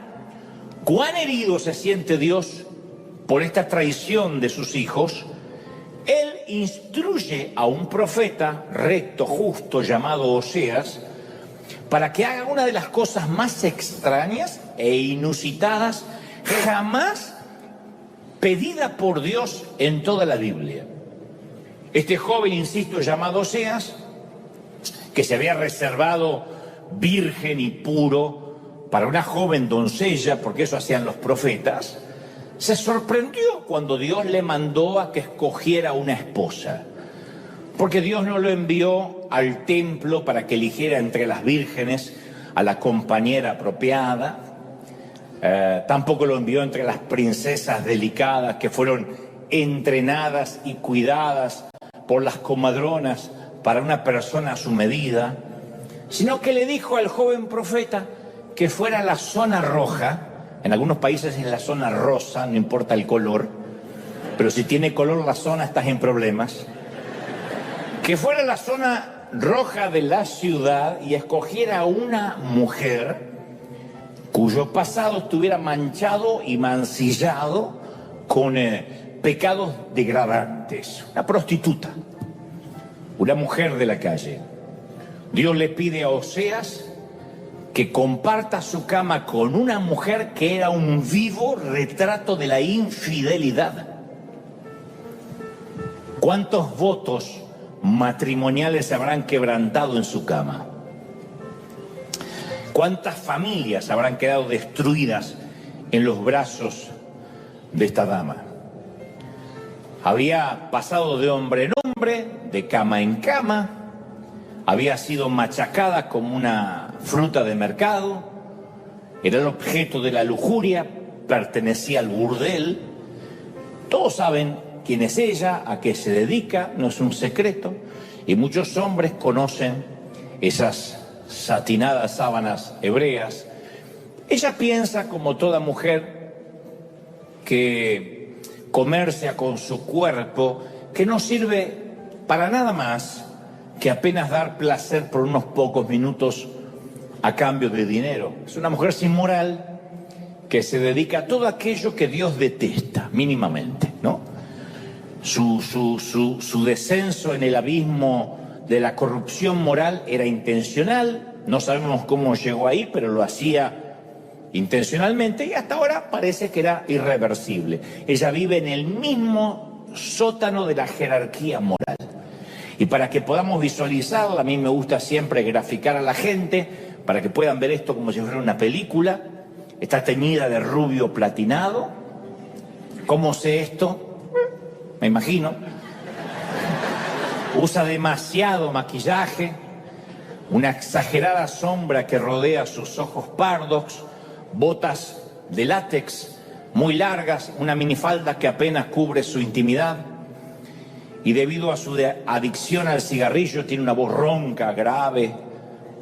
cuán herido se siente Dios por esta traición de sus hijos, Él instruye a un profeta recto, justo, llamado Oseas, para que haga una de las cosas más extrañas e inusitadas jamás pedida por Dios en toda la Biblia. Este joven, insisto, llamado Oseas, que se había reservado virgen y puro para una joven doncella, porque eso hacían los profetas, se sorprendió cuando Dios le mandó a que escogiera una esposa. Porque Dios no lo envió al templo para que eligiera entre las vírgenes a la compañera apropiada, tampoco lo envió entre las princesas delicadas que fueron entrenadas y cuidadas por las comadronas para una persona a su medida, sino que le dijo al joven profeta que fuera a la zona roja, en algunos países es la zona rosa, no importa el color, pero si tiene color la zona estás en problemas, que fuera a la zona roja de la ciudad y escogiera a una mujer cuyo pasado estuviera manchado y mancillado con pecados degradantes, una prostituta, una mujer de la calle. Dios le pide a Oseas que comparta su cama con una mujer que era un vivo retrato de la infidelidad. ¿Cuántos votos matrimoniales se habrán quebrantado en su cama? ¿Cuántas familias habrán quedado destruidas en los brazos de esta dama? Había pasado de hombre en hombre, de cama en cama, había sido machacada como una fruta de mercado, era el objeto de la lujuria, pertenecía al burdel. Todos saben quién es ella, a qué se dedica, no es un secreto, y muchos hombres conocen esas satinadas sábanas hebreas. Ella piensa, como toda mujer, que comercia con su cuerpo, que no sirve para nada más que apenas dar placer por unos pocos minutos a cambio de dinero. Es una mujer sin moral que se dedica a todo aquello que Dios detesta, mínimamente, ¿no? Su descenso en el abismo de la corrupción moral era intencional, no sabemos cómo llegó ahí, pero lo hacía intencionalmente y hasta ahora parece que era irreversible. Ella vive en el mismo sótano de la jerarquía moral. Y para que podamos visualizarla, a mí me gusta siempre graficar a la gente, para que puedan ver esto como si fuera una película. Está teñida de rubio platinado. ¿Cómo sé esto? Me imagino. Usa demasiado maquillaje, una exagerada sombra que rodea sus ojos pardos, botas de látex muy largas, una minifalda que apenas cubre su intimidad. Y debido a su adicción al cigarrillo tiene una voz ronca, grave,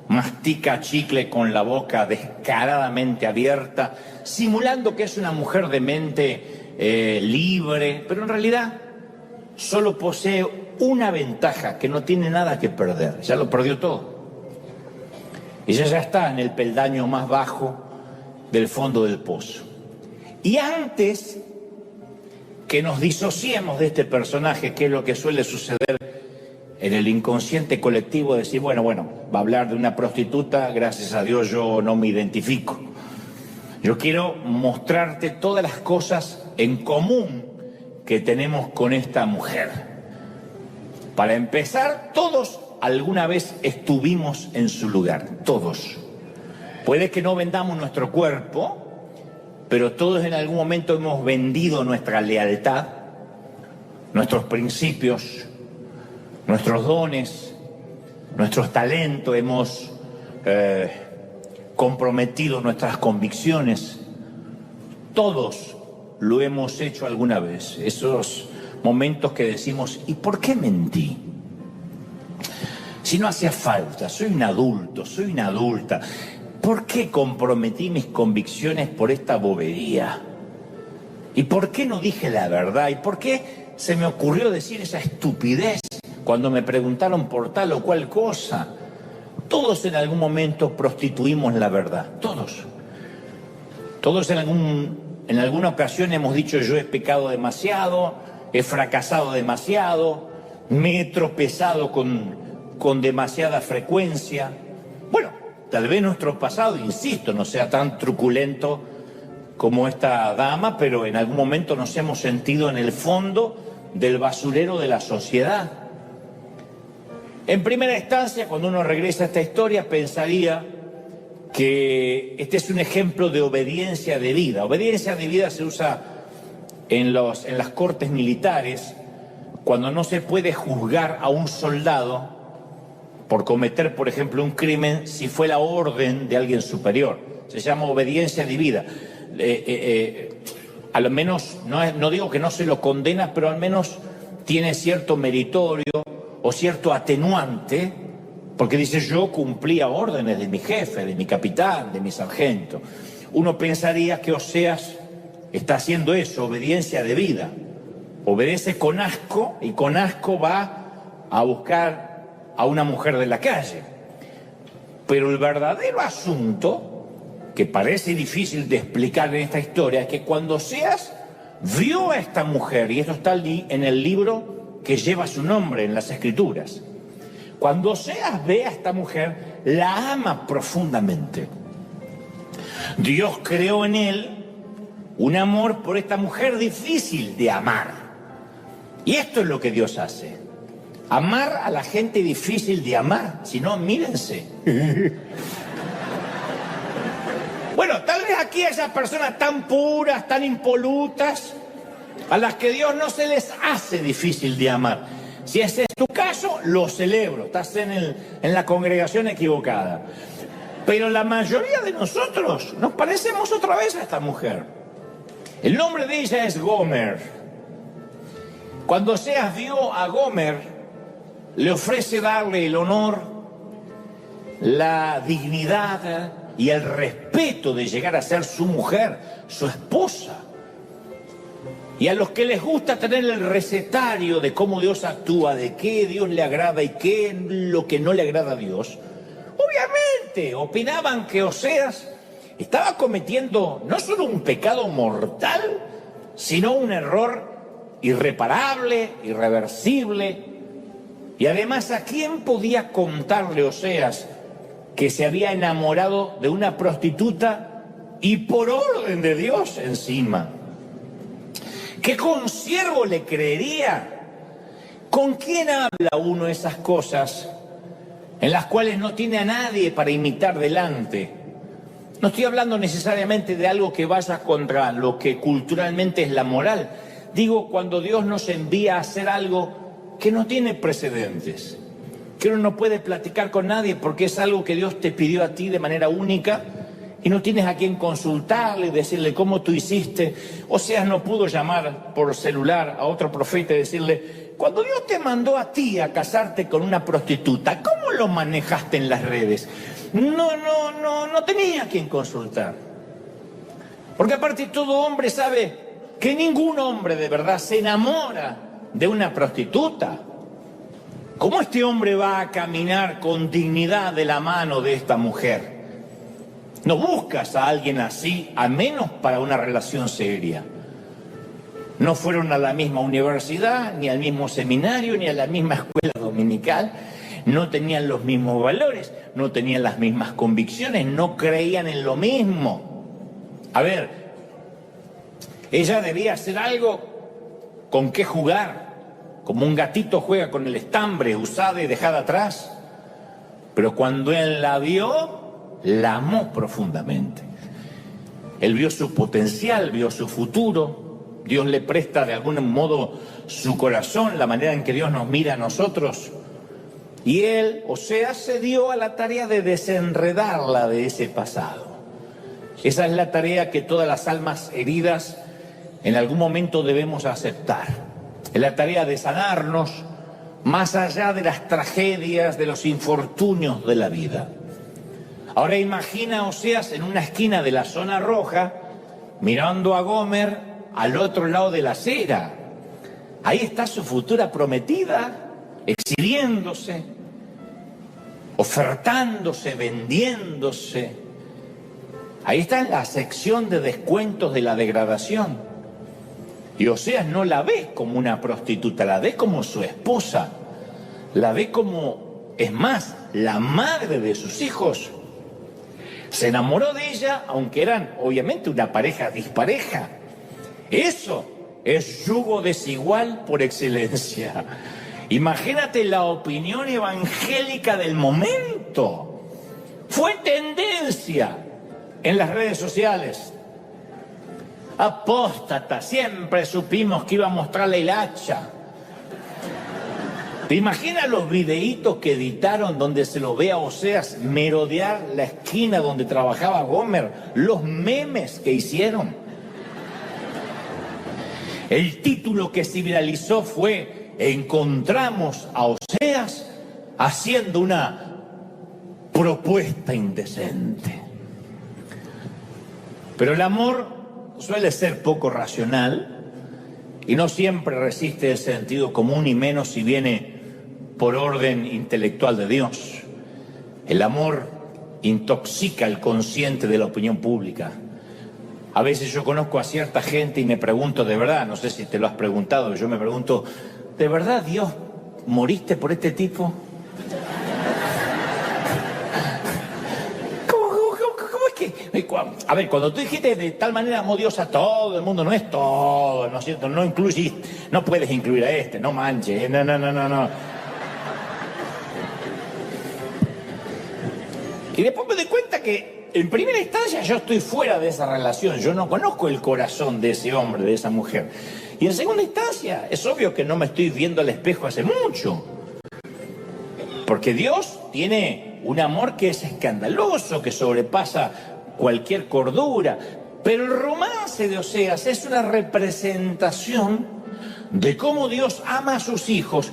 mastica chicle con la boca descaradamente abierta, simulando que es una mujer de mente libre, pero en realidad solo posee una ventaja, que no tiene nada que perder, ya lo perdió todo. Ella ya está en el peldaño más bajo del fondo del pozo. Y antes que nos disociemos de este personaje, que es lo que suele suceder en el inconsciente colectivo, decir, bueno, va a hablar de una prostituta, gracias a Dios yo no me identifico. Yo quiero mostrarte todas las cosas en común que tenemos con esta mujer. Para empezar, todos alguna vez estuvimos en su lugar, todos. Puede que no vendamos nuestro cuerpo, pero todos en algún momento hemos vendido nuestra lealtad, nuestros principios, nuestros dones, nuestros talentos, hemos comprometido nuestras convicciones. Todos lo hemos hecho alguna vez. Esos momentos que decimos, ¿y por qué mentí? Si no hacía falta, soy un adulto, soy una adulta. ¿Por qué comprometí mis convicciones por esta bobería? ¿Y por qué no dije la verdad? ¿Y por qué se me ocurrió decir esa estupidez cuando me preguntaron por tal o cual cosa? Todos en algún momento prostituimos la verdad, todos. Todos en alguna ocasión hemos dicho yo he pecado demasiado, he fracasado demasiado, me he tropezado con demasiada frecuencia. Bueno, tal vez nuestro pasado, insisto, no sea tan truculento como esta dama, pero en algún momento nos hemos sentido en el fondo del basurero de la sociedad. En primera instancia, cuando uno regresa a esta historia, pensaría que este es un ejemplo de obediencia debida. Obediencia debida se usa en las cortes militares cuando no se puede juzgar a un soldado por cometer, por ejemplo, un crimen si fue la orden de alguien superior. Se llama obediencia debida. A lo menos, no digo que no se lo condena, pero al menos tiene cierto meritorio o cierto atenuante, porque dice yo cumplía órdenes de mi jefe, de mi capitán, de mi sargento. Uno pensaría que Oseas está haciendo eso, obediencia debida. Obedece con asco y con asco va a buscar a una mujer de la calle. Pero el verdadero asunto, que parece difícil de explicar en esta historia, es que cuando Oseas vio a esta mujer, y esto está en el libro que lleva su nombre en las Escrituras, cuando Oseas ve a esta mujer, la ama profundamente. Dios creó en él un amor por esta mujer difícil de amar. Y esto es lo que Dios hace. Amar a la gente difícil de amar. Si no, mírense. Bueno, tal vez aquí hay esas personas tan puras, tan impolutas, a las que Dios no se les hace difícil de amar. Si ese es tu caso, lo celebro. Estás en la congregación equivocada. Pero la mayoría de nosotros nos parecemos otra vez a esta mujer. El nombre de ella es Gomer. Cuando Oseas vio a Gomer, le ofrece darle el honor, la dignidad y el respeto de llegar a ser su mujer, su esposa. Y a los que les gusta tener el recetario de cómo Dios actúa, de qué Dios le agrada y qué es lo que no le agrada a Dios, obviamente opinaban que Oseas estaba cometiendo no solo un pecado mortal, sino un error irreparable, irreversible. Y además, ¿a quién podía contarle Oseas que se había enamorado de una prostituta y por orden de Dios encima? ¿Qué consiervo le creería? ¿Con quién habla uno esas cosas en las cuales no tiene a nadie para imitar delante? No estoy hablando necesariamente de algo que vaya contra lo que culturalmente es la moral. Digo, cuando Dios nos envía a hacer algo que no tiene precedentes, que uno no puede platicar con nadie porque es algo que Dios te pidió a ti de manera única y no tienes a quien consultarle y decirle cómo tú hiciste. Oseas no pudo llamar por celular a otro profeta y decirle, cuando Dios te mandó a ti a casarte con una prostituta, ¿cómo lo manejaste en las redes? No tenía a quien consultar. Porque aparte todo hombre sabe que ningún hombre de verdad se enamora de una prostituta. ¿Cómo este hombre va a caminar con dignidad de la mano de esta mujer? No buscas a alguien así, a menos para una relación seria. No fueron a la misma universidad, ni al mismo seminario, ni a la misma escuela dominical. No tenían los mismos valores, no tenían las mismas convicciones, no creían en lo mismo. A ver, ella debía hacer algo con qué jugar, como un gatito juega con el estambre, usada y dejada atrás. Pero cuando él la vio, la amó profundamente. Él vio su potencial, vio su futuro. Dios le presta de algún modo su corazón, la manera en que Dios nos mira a nosotros. Y él, Oseas, se dio a la tarea de desenredarla de ese pasado. Esa es la tarea que todas las almas heridas en algún momento debemos aceptar. Es la tarea de sanarnos más allá de las tragedias, de los infortunios de la vida. Ahora imagina a Oseas en una esquina de la zona roja, mirando a Gomer al otro lado de la acera. Ahí está su futura prometida, exhibiéndose, ofertándose, vendiéndose. Ahí está en la sección de descuentos de la degradación. Y Oseas no la ve como una prostituta, la ve como su esposa, la ve como, es más, la madre de sus hijos. Se enamoró de ella, aunque eran obviamente una pareja dispareja. Eso es yugo desigual por excelencia. Imagínate la opinión evangélica del momento. Fue tendencia en las redes sociales. Apóstata, siempre supimos que iba a mostrarle el hacha. ¿Te imaginas los videitos que editaron donde se lo ve a Oseas merodear la esquina donde trabajaba Gomer? Los memes que hicieron. El título que se viralizó fue: encontramos a Oseas haciendo una propuesta indecente. Pero el amor suele ser poco racional y no siempre resiste el sentido común, y menos si viene por orden intelectual de Dios. El amor intoxica el consciente de la opinión pública. A veces yo conozco a cierta gente y me pregunto, de verdad, no sé si te lo has preguntado, yo me pregunto, ¿de verdad, Dios, moriste por este tipo? ¿Cómo es que? A ver, cuando tú dijiste de tal manera amó Dios a todo el mundo, no es todo, ¿no es cierto? No incluyes, no puedes incluir a este, no manches, no. Y después me doy cuenta que en primera instancia yo estoy fuera de esa relación, yo no conozco el corazón de ese hombre, de esa mujer. Y en segunda instancia, es obvio que no me estoy viendo al espejo hace mucho. Porque Dios tiene un amor que es escandaloso, que sobrepasa cualquier cordura. Pero el romance de Oseas es una representación de cómo Dios ama a sus hijos.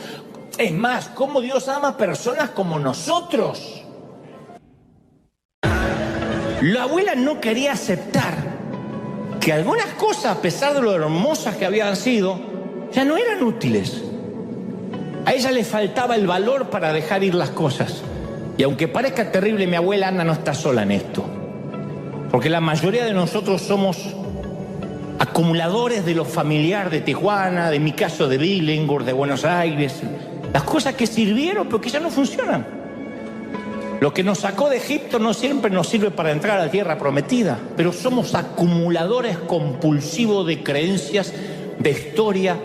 Es más, cómo Dios ama a personas como nosotros. La abuela no quería aceptar que algunas cosas, a pesar de lo hermosas que habían sido, ya no eran útiles. A ella le faltaba el valor para dejar ir las cosas. Y aunque parezca terrible, mi abuela Ana no está sola en esto. Porque la mayoría de nosotros somos acumuladores de lo familiar de Tijuana, de mi caso de Billinghurst, de Buenos Aires. Las cosas que sirvieron pero que ya no funcionan. Lo que nos sacó de Egipto no siempre nos sirve para entrar a la tierra prometida, pero somos acumuladores compulsivos de creencias, de historia.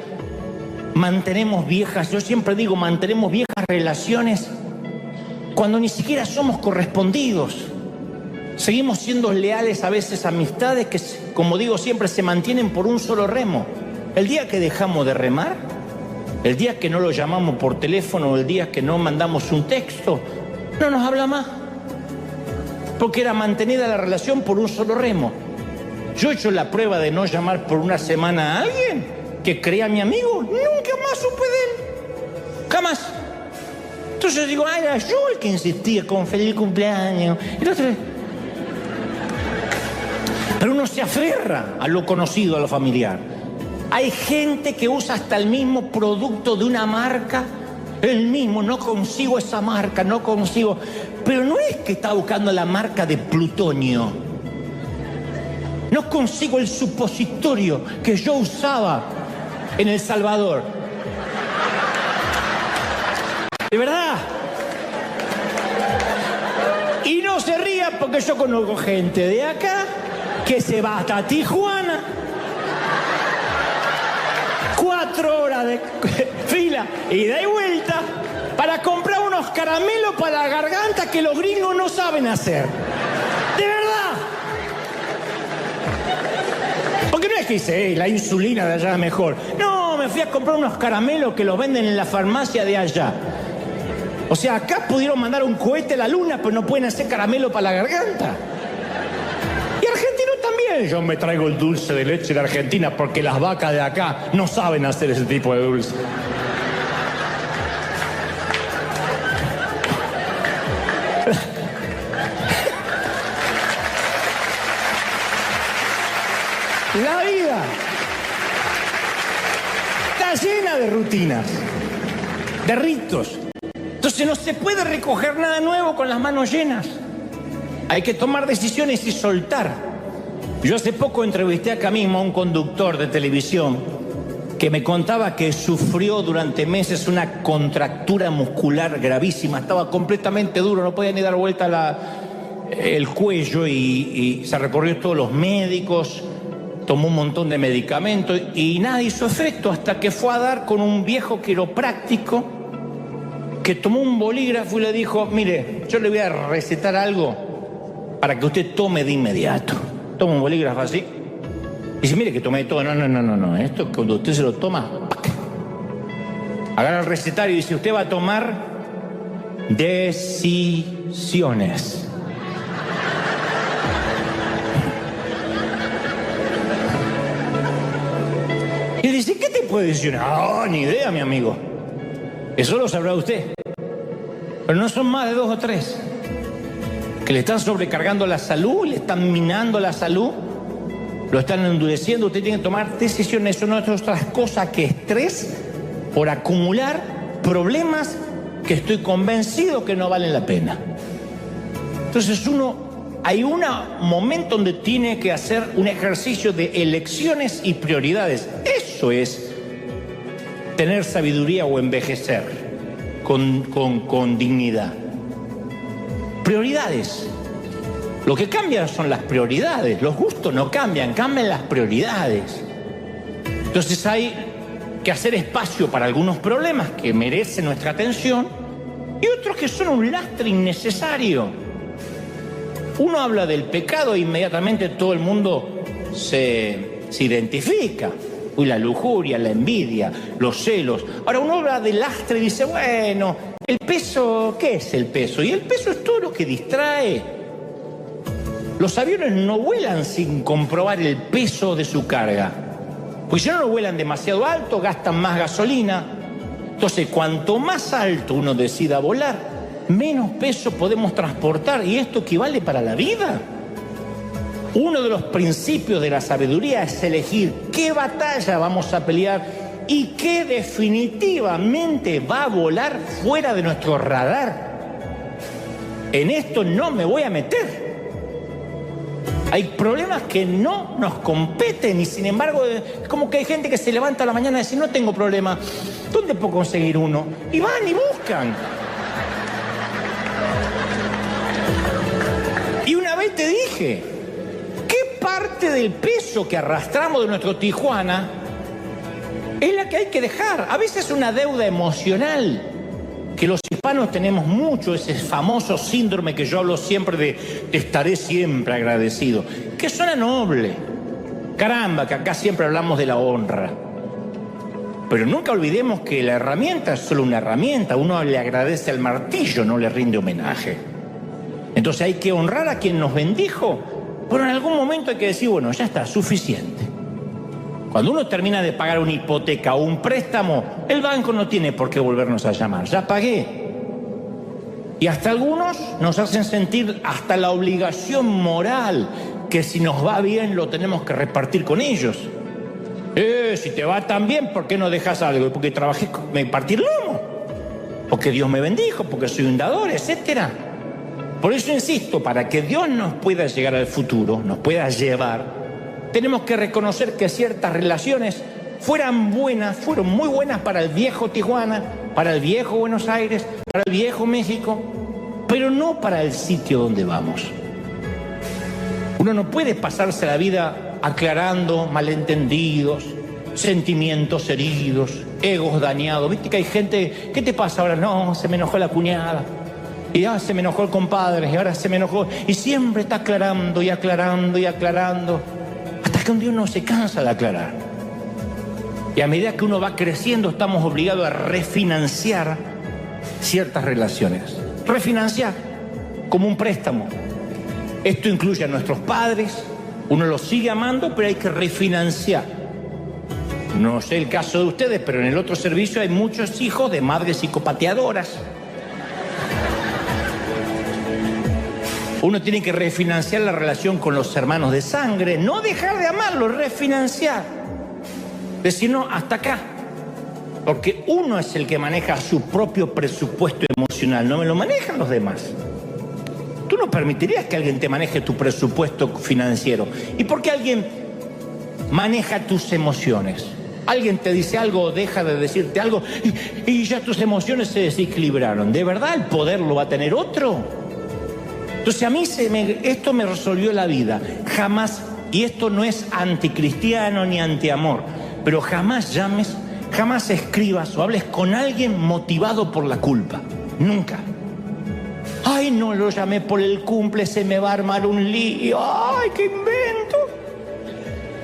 Mantenemos viejas, yo siempre digo, mantenemos viejas relaciones cuando ni siquiera somos correspondidos. Seguimos siendo leales a veces a amistades que, como digo siempre, se mantienen por un solo remo. El día que dejamos de remar, el día que no lo llamamos por teléfono, el día que no mandamos un texto, no nos habla más, porque era mantenida la relación por un solo remo. Yo he hecho la prueba de no llamar por una semana a alguien que creía mi amigo, nunca más supe de él, jamás. Entonces digo, era yo el que insistía con feliz cumpleaños. Pero uno se aferra a lo conocido, a lo familiar. Hay gente que usa hasta el mismo producto de una marca, el mismo, no consigo esa marca, no consigo. Pero no es que está buscando la marca de plutonio. No consigo el supositorio que yo usaba en El Salvador. De verdad. Y no se ría porque yo conozco gente de acá que se va hasta Tijuana. 4 horas de fila, ida y vuelta, para comprar unos caramelos para la garganta que los gringos no saben hacer. De verdad. Porque no es que dice, la insulina de allá es mejor. No, me fui a comprar unos caramelos que los venden en la farmacia de allá. O sea, acá pudieron mandar un cohete a la luna, pero no pueden hacer caramelo para la garganta. Y argentinos también. Yo me traigo el dulce de leche de Argentina porque las vacas de acá no saben hacer ese tipo de dulce. La vida está llena de rutinas, de ritos. Entonces no se puede recoger nada nuevo con las manos llenas. Hay que tomar decisiones y soltar. Yo hace poco entrevisté acá mismo a un conductor de televisión que me contaba que sufrió durante meses una contractura muscular gravísima. Estaba completamente duro, no podía ni dar vuelta el cuello y se recorrió todos los médicos, tomó un montón de medicamentos y nada hizo efecto hasta que fue a dar con un viejo quiropráctico que tomó un bolígrafo y le dijo, mire, yo le voy a recetar algo para que usted tome de inmediato. Toma un bolígrafo así. Y dice, mire que tomé todo. No. Esto cuando usted se lo toma, ¡pac! Agarra el recetario y dice, usted va a tomar decisiones. Y dice, ¿qué tipo de decisiones? No, ni idea, mi amigo. Eso lo sabrá usted. Pero no son más de 2 o 3 que le están sobrecargando la salud, le están minando la salud, lo están endureciendo. Usted tiene que tomar decisiones. Eso no es otra cosa que estrés por acumular problemas que estoy convencido que no valen la pena. Entonces hay un momento donde tiene que hacer un ejercicio de elecciones y prioridades. Eso es tener sabiduría o envejecer con dignidad. Prioridades. Lo que cambian son las prioridades. Los gustos no cambian, cambian las prioridades. Entonces hay que hacer espacio para algunos problemas que merecen nuestra atención y otros que son un lastre innecesario. Uno habla del pecado e inmediatamente todo el mundo se identifica. Uy, la lujuria, la envidia, los celos. Ahora uno habla del lastre y dice, bueno, el peso, ¿qué es el peso? Y el peso es todo lo que distrae. Los aviones no vuelan sin comprobar el peso de su carga. Pues si no vuelan demasiado alto, gastan más gasolina. Entonces, cuanto más alto uno decida volar, menos peso podemos transportar. Y esto equivale para la vida. Uno de los principios de la sabiduría es elegir qué batalla vamos a pelear y qué definitivamente va a volar fuera de nuestro radar. En esto no me voy a meter. Hay problemas que no nos competen y sin embargo es como que hay gente que se levanta a la mañana y dice, no tengo problema, ¿dónde puedo conseguir uno? Y van y buscan. Y una vez te dije, parte del peso que arrastramos de nuestro Tijuana es la que hay que dejar. A veces una deuda emocional, que los hispanos tenemos mucho, ese famoso síndrome que yo hablo siempre de te estaré siempre agradecido, que suena noble. Caramba, que acá siempre hablamos de la honra. Pero nunca olvidemos que la herramienta es solo una herramienta. Uno le agradece al martillo, no le rinde homenaje. Entonces hay que honrar a quien nos bendijo. Pero en algún momento hay que decir, bueno, ya está, suficiente. Cuando uno termina de pagar una hipoteca o un préstamo, el banco no tiene por qué volvernos a llamar. Ya pagué. Y hasta algunos nos hacen sentir hasta la obligación moral que si nos va bien lo tenemos que repartir con ellos. Si te va tan bien, ¿por qué no dejas algo? Porque trabajé, me partí el lomo, porque Dios me bendijo, porque soy un dador, etcétera. Por eso insisto, para que Dios nos pueda llegar al futuro, nos pueda llevar, tenemos que reconocer que ciertas relaciones fueron muy buenas para el viejo Tijuana, para el viejo Buenos Aires, para el viejo México, pero no para el sitio donde vamos. Uno no puede pasarse la vida aclarando malentendidos, sentimientos heridos, egos dañados. ¿Viste que hay gente, qué te pasa ahora? No, se me enojó la cuñada, y ahora se me enojó el compadre, y ahora se me enojó, y siempre está aclarando y aclarando y aclarando, hasta que un día uno se cansa de aclarar. Y a medida que uno va creciendo, estamos obligados a refinanciar ciertas relaciones. Refinanciar, como un préstamo. Esto incluye a nuestros padres, uno los sigue amando, pero hay que refinanciar. No sé el caso de ustedes, pero en el otro servicio hay muchos hijos de madres psicopateadoras. Uno tiene que refinanciar la relación con los hermanos de sangre, no dejar de amarlos, refinanciar. Decir, no, hasta acá. Porque uno es el que maneja su propio presupuesto emocional, no me lo manejan los demás. Tú no permitirías que alguien te maneje tu presupuesto financiero. ¿Y por qué alguien maneja tus emociones? Alguien te dice algo o deja de decirte algo y ya tus emociones se desequilibraron. ¿De verdad el poder lo va a tener otro? Entonces a mí esto me resolvió la vida. Jamás, y esto no es anticristiano ni antiamor, pero jamás llames, jamás escribas o hables con alguien motivado por la culpa. Nunca. Ay, no lo llamé por el cumple, se me va a armar un lío. Ay, qué invento.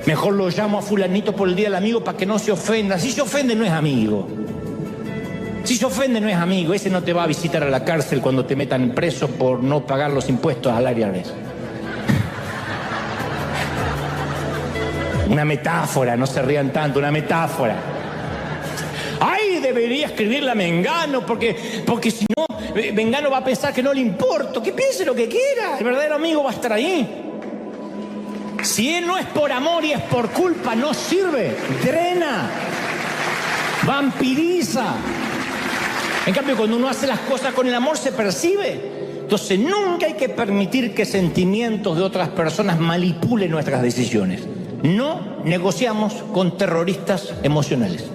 Mejor lo llamo a fulanito por el día del amigo para que no se ofenda. Si se ofende no es amigo. Si se ofende no es amigo. Ese no te va a visitar a la cárcel cuando te metan preso por no pagar los impuestos al IRS. Una metáfora, no se rían tanto, una metáfora. Ay, debería escribirle a Mengano porque si no, Mengano va a pensar que no le importo. Que piense lo que quiera. El verdadero amigo va a estar ahí. Si él no es por amor y es por culpa, no sirve. Drena. Vampiriza. En cambio, cuando uno hace las cosas con el amor, se percibe. Entonces, nunca hay que permitir que sentimientos de otras personas manipulen nuestras decisiones. No negociamos con terroristas emocionales.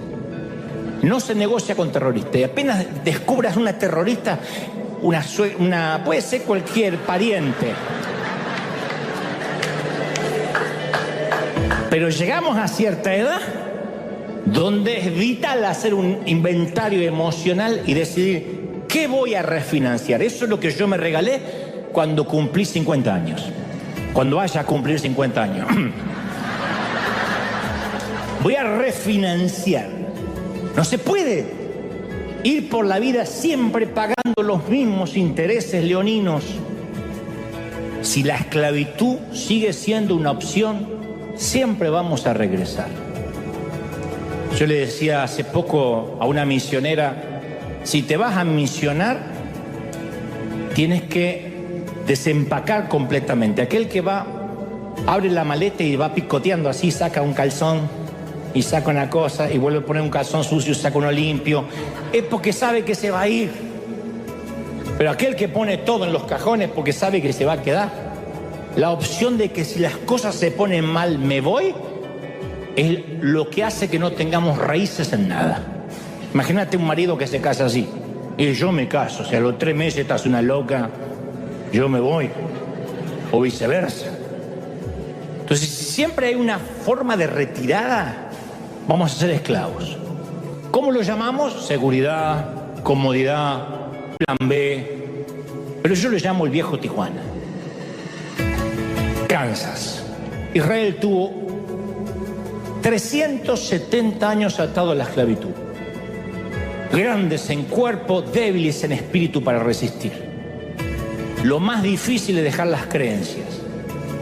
No se negocia con terroristas. Y apenas descubras una terrorista, puede ser cualquier pariente. Pero llegamos a cierta edad donde es vital hacer un inventario emocional y decidir qué voy a refinanciar. Eso es lo que yo me regalé cuando cumplí 50 años. Cuando vaya a cumplir 50 años. Voy a refinanciar. No se puede ir por la vida siempre pagando los mismos intereses leoninos. Si la esclavitud sigue siendo una opción, siempre vamos a regresar. Yo le decía hace poco a una misionera, si te vas a misionar, tienes que desempacar completamente. Aquel que va, abre la maleta y va picoteando así, saca un calzón y saca una cosa y vuelve a poner un calzón sucio y saca uno limpio, es porque sabe que se va a ir. Pero aquel que pone todo en los cajones porque sabe que se va a quedar, la opción de que si las cosas se ponen mal me voy, es lo que hace que no tengamos raíces en nada. Imagínate un marido que se casa así, y yo me caso, si a los 3 meses estás una loca, yo me voy, o viceversa. Entonces, si siempre hay una forma de retirada, vamos a ser esclavos. ¿Cómo lo llamamos? Seguridad, comodidad, plan B. Pero yo lo llamo el viejo Tijuana. Kansas. Israel tuvo 370 años atado a la esclavitud. Grandes en cuerpo, débiles en espíritu para resistir. Lo más difícil es dejar las creencias,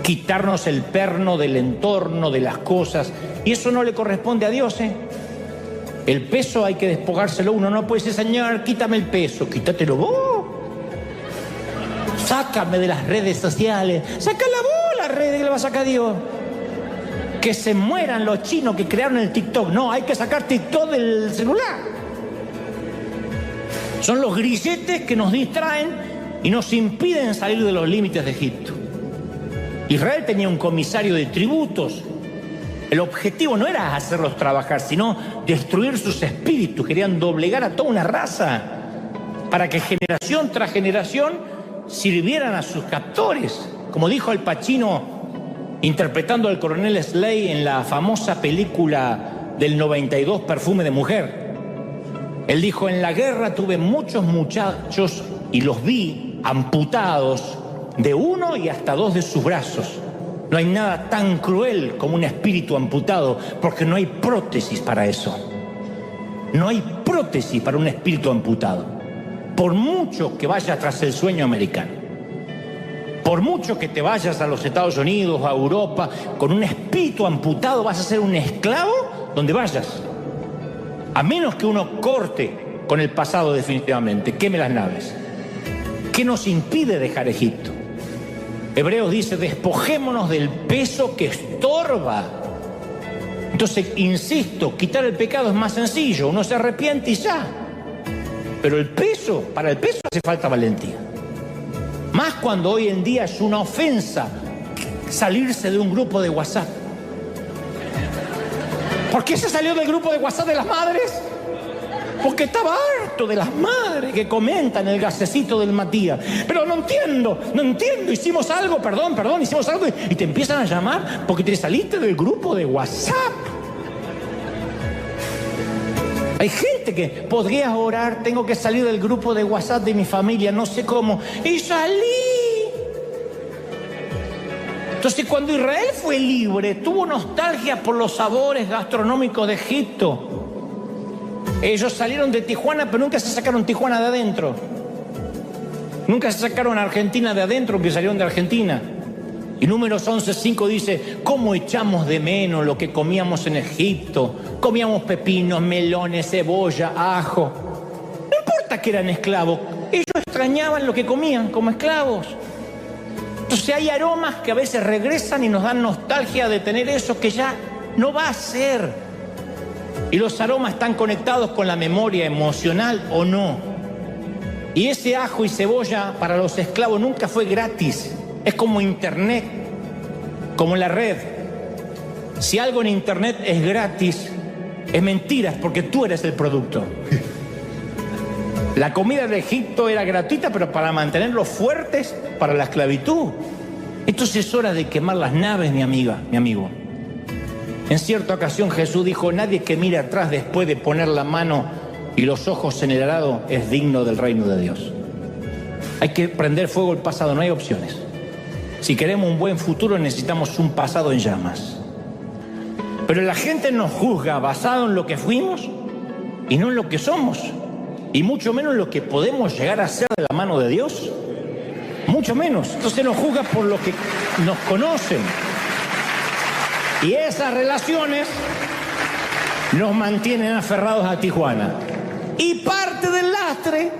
quitarnos el perno del entorno, de las cosas, y eso no le corresponde a Dios, ¿eh? El peso hay que despojárselo uno, no puede decir, Señor, quítame el peso, quítatelo vos. Sácame de las redes sociales, sácala vos las redes que le va a sacar Dios. Que se mueran los chinos que crearon el TikTok. No, hay que sacar TikTok del celular. Son los grilletes que nos distraen y nos impiden salir de los límites de Egipto. Israel tenía un comisario de tributos. El objetivo no era hacerlos trabajar, sino destruir sus espíritus. Querían doblegar a toda una raza para que generación tras generación sirvieran a sus captores. Como dijo Al Pacino, interpretando al coronel Slade en la famosa película del 92, Perfume de Mujer. Él dijo: en la guerra tuve muchos muchachos y los vi amputados de uno y hasta dos de sus brazos. No hay nada tan cruel como un espíritu amputado, porque no hay prótesis para eso. No hay prótesis para un espíritu amputado. Por mucho que vayas tras el sueño americano, por mucho que te vayas a los Estados Unidos, a Europa, con un espíritu amputado vas a ser un esclavo donde vayas. A menos que uno corte con el pasado definitivamente, queme las naves. ¿Qué nos impide dejar Egipto? Hebreos dice: despojémonos del peso que estorba. Entonces, insisto, quitar el pecado es más sencillo, uno se arrepiente y ya. Pero para el peso hace falta valentía. Más cuando hoy en día es una ofensa salirse de un grupo de WhatsApp. ¿Por qué se salió del grupo de WhatsApp de las madres? Porque estaba harto de las madres que comentan el gasecito del Matías. Pero no entiendo, hicimos algo, perdón, hicimos algo, y te empiezan a llamar porque te saliste del grupo de WhatsApp. Hay gente que podría orar, tengo que salir del grupo de WhatsApp de mi familia, no sé cómo, y salí. Entonces, cuando Israel fue libre, tuvo nostalgia por los sabores gastronómicos de Egipto. Ellos salieron de Tijuana, pero nunca se sacaron Tijuana de adentro. Nunca se sacaron Argentina de adentro, que salieron de Argentina. Y Números 11:5 dice: ¿cómo echamos de menos lo que comíamos en Egipto? Comíamos pepinos, melones, cebolla, ajo. No importa que eran esclavos, ellos extrañaban lo que comían como esclavos. Entonces hay aromas que a veces regresan y nos dan nostalgia de tener eso que ya no va a ser. Y los aromas están conectados con la memoria emocional o no. Y ese ajo y cebolla para los esclavos nunca fue gratis. Es como internet, como la red. Si algo en internet es gratis, es mentira, porque tú eres el producto. La comida de Egipto era gratuita, pero para mantenerlos fuertes para la esclavitud. Entonces es hora de quemar las naves, mi amiga, mi amigo. En cierta ocasión Jesús dijo: nadie que mire atrás después de poner la mano y los ojos en el arado es digno del reino de Dios. Hay que prender fuego el pasado, no hay opciones. Si queremos un buen futuro necesitamos un pasado en llamas. Pero la gente nos juzga basado en lo que fuimos y no en lo que somos. Y mucho menos en lo que podemos llegar a ser de la mano de Dios. Mucho menos. Entonces nos juzga por lo que nos conocen. Y esas relaciones nos mantienen aferrados a Tijuana. Y parte del lastre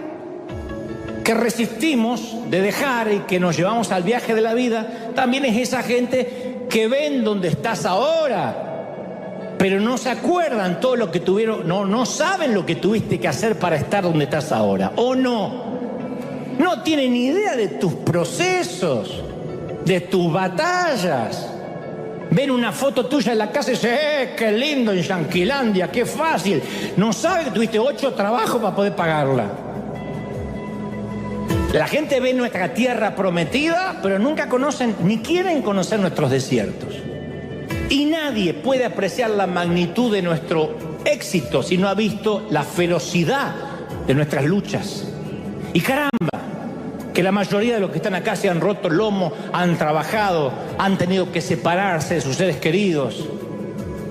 que resistimos de dejar y que nos llevamos al viaje de la vida, también es esa gente que ven dónde estás ahora, pero no se acuerdan todo lo que tuvieron, no saben lo que tuviste que hacer para estar donde estás ahora, o no tienen ni idea de tus procesos, de tus batallas. Ven una foto tuya en la casa y dicen: qué lindo en Yanquilandia, qué fácil. No saben que tuviste 8 trabajos para poder pagarla. La gente ve nuestra tierra prometida, pero nunca conocen ni quieren conocer nuestros desiertos. Y nadie puede apreciar la magnitud de nuestro éxito si no ha visto la ferocidad de nuestras luchas. Y caramba, que la mayoría de los que están acá se han roto el lomo, han trabajado, han tenido que separarse de sus seres queridos,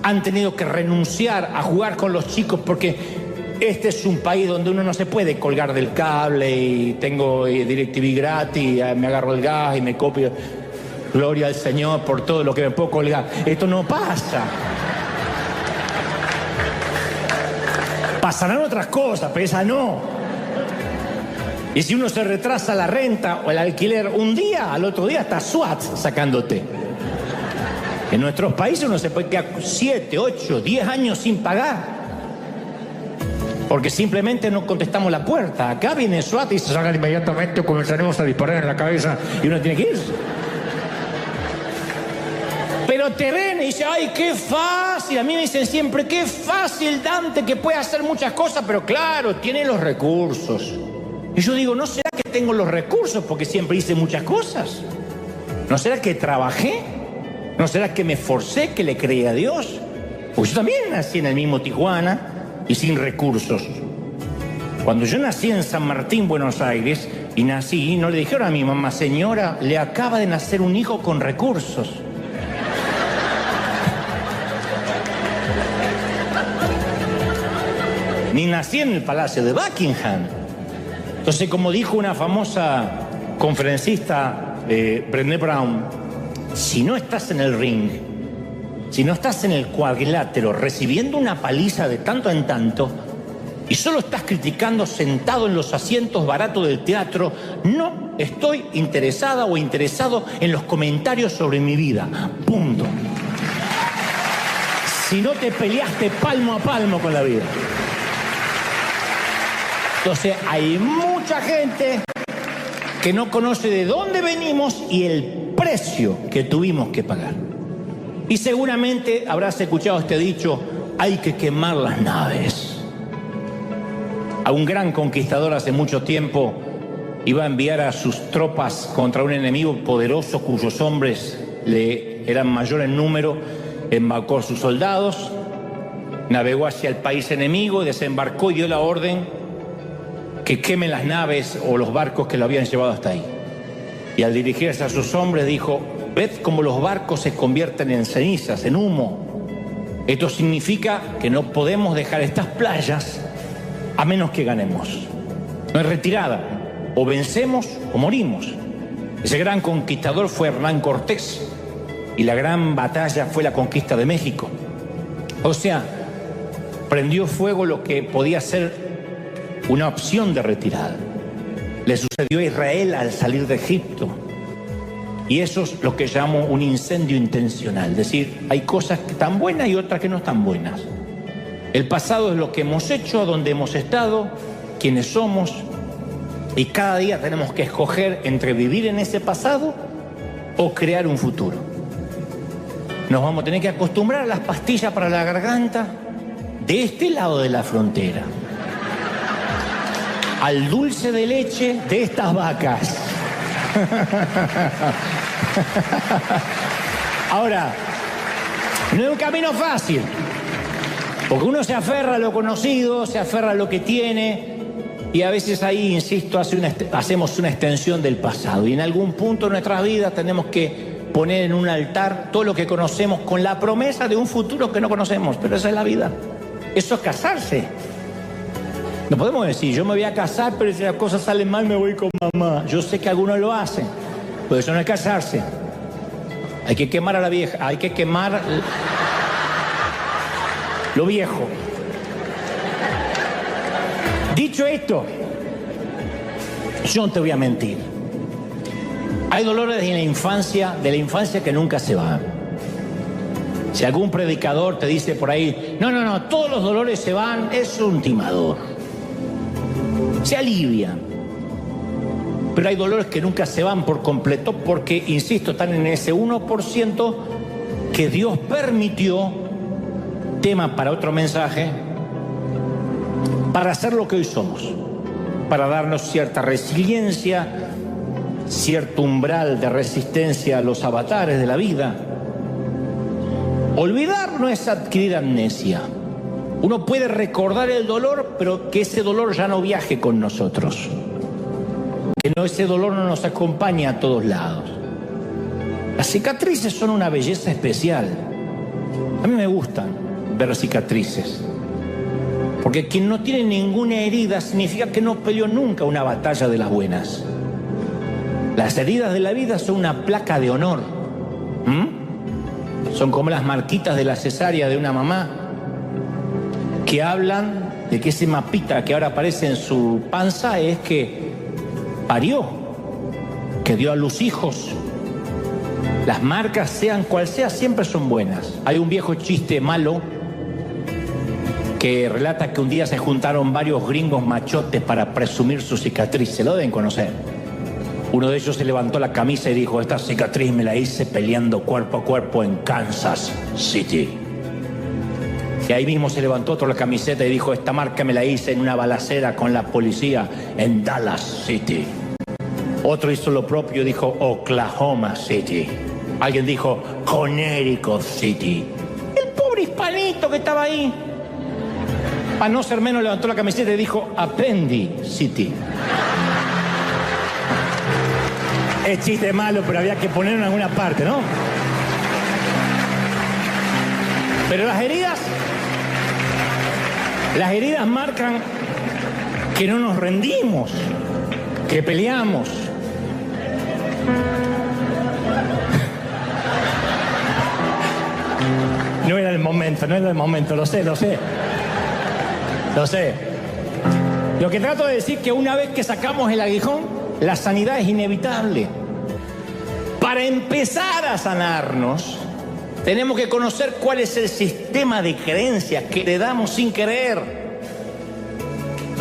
han tenido que renunciar a jugar con los chicos porque este es un país donde uno no se puede colgar del cable y tengo DirecTV gratis, me agarro el gas y me copio. Gloria al Señor por todo lo que me puedo colgar. Esto no pasa. Pasarán otras cosas, pero esa no. Y si uno se retrasa la renta o el alquiler un día, al otro día está SWAT sacándote. En nuestros países uno se puede quedar 7, 8, 10 años sin pagar. Porque simplemente no contestamos la puerta. Acá viene SWAT y se salgan inmediatamente o comenzaremos a disparar en la cabeza y uno tiene que irse. Pero te ven y dicen, ¡ay, qué fácil! A mí me dicen siempre, ¡qué fácil, Dante, que puede hacer muchas cosas! Pero claro, tiene los recursos. Y yo digo, ¿no será que tengo los recursos porque siempre hice muchas cosas? ¿No será que trabajé? ¿No será que me esforcé, que le creí a Dios? Porque yo también nací en el mismo Tijuana y sin recursos. Cuando yo nací en San Martín, Buenos Aires, y nací, no le dijeron a mi mamá, señora, le acaba de nacer un hijo con recursos. Ni nací en el Palacio de Buckingham. Entonces, como dijo una famosa conferencista, Brené Brown, si no estás en el ring, si no estás en el cuadrilátero recibiendo una paliza de tanto en tanto y solo estás criticando sentado en los asientos baratos del teatro, no estoy interesada o interesado en los comentarios sobre mi vida. Punto. Si no te peleaste palmo a palmo con la vida. Entonces hay mucha gente que no conoce de dónde venimos y el precio que tuvimos que pagar. Y seguramente habrás escuchado este dicho, hay que quemar las naves. A un gran conquistador hace mucho tiempo iba a enviar a sus tropas contra un enemigo poderoso cuyos hombres le eran mayor en número, embarcó a sus soldados, navegó hacia el país enemigo, desembarcó y dio la orden que quemen las naves o los barcos que lo habían llevado hasta ahí. Y al dirigirse a sus hombres dijo, ved cómo los barcos se convierten en cenizas, en humo. Esto significa que no podemos dejar estas playas a menos que ganemos. No es retirada, o vencemos o morimos. Ese gran conquistador fue Hernán Cortés y la gran batalla fue la conquista de México. O sea, prendió fuego lo que podía ser una opción de retirada. Le sucedió a Israel al salir de Egipto. Y eso es lo que llamo un incendio intencional. Es decir, hay cosas que están buenas y otras que no están buenas. El pasado es lo que hemos hecho, a donde hemos estado, quiénes somos. Y cada día tenemos que escoger entre vivir en ese pasado o crear un futuro. Nos vamos a tener que acostumbrar a las pastillas para la garganta de este lado de la frontera, al dulce de leche de estas vacas. Ahora, no es un camino fácil, porque uno se aferra a lo conocido, se aferra a lo que tiene, y a veces ahí, insisto, hacemos una extensión del pasado. Y en algún punto de nuestras vidas tenemos que poner en un altar todo lo que conocemos con la promesa de un futuro que no conocemos, pero esa es la vida. Eso es casarse. No podemos decir, yo me voy a casar, pero si las cosas salen mal me voy con mamá. Yo sé que algunos lo hacen, pero eso no es casarse. Hay que quemar a la vieja, hay que quemar lo viejo. Dicho esto, yo no te voy a mentir. Hay dolores de la infancia que nunca se van. Si algún predicador te dice por ahí, no, todos los dolores se van, es un timador. Se alivian. Pero hay dolores que nunca se van por completo porque, insisto, están en ese 1% que Dios permitió, tema para otro mensaje, para hacer lo que hoy somos, para darnos cierta resiliencia, cierto umbral de resistencia a los avatares de la vida. Olvidar no es adquirir amnesia. Uno puede recordar el dolor, pero que ese dolor ya no viaje con nosotros. Que ese dolor no nos acompañe a todos lados. Las cicatrices son una belleza especial. A mí me gustan ver cicatrices. Porque quien no tiene ninguna herida significa que no peleó nunca una batalla de las buenas. Las heridas de la vida son una placa de honor. Son como las marquitas de la cesárea de una mamá, que hablan de que ese mapita que ahora aparece en su panza es que parió, que dio a luz hijos. Las marcas, sean cual sea, siempre son buenas. Hay un viejo chiste malo que relata que un día se juntaron varios gringos machotes para presumir su cicatriz. Se lo deben conocer. Uno de ellos se levantó la camisa y dijo: esta cicatriz me la hice peleando cuerpo a cuerpo en Kansas City. Y ahí mismo se levantó otro la camiseta y dijo: esta marca me la hice en una balacera con la policía en Dallas City. Otro hizo lo propio y dijo: Oklahoma City. Alguien dijo: Connecticut City. El pobre hispanito que estaba ahí, para no ser menos, levantó la camiseta y dijo: Appendi City. Es chiste malo, pero había que ponerlo en alguna parte, ¿no? Pero las heridas marcan que no nos rendimos, que peleamos. No era el momento, lo sé. Lo que trato de decir es que una vez que sacamos el aguijón, la sanidad es inevitable. Para empezar a sanarnos, tenemos que conocer cuál es el sistema de creencias que heredamos sin querer.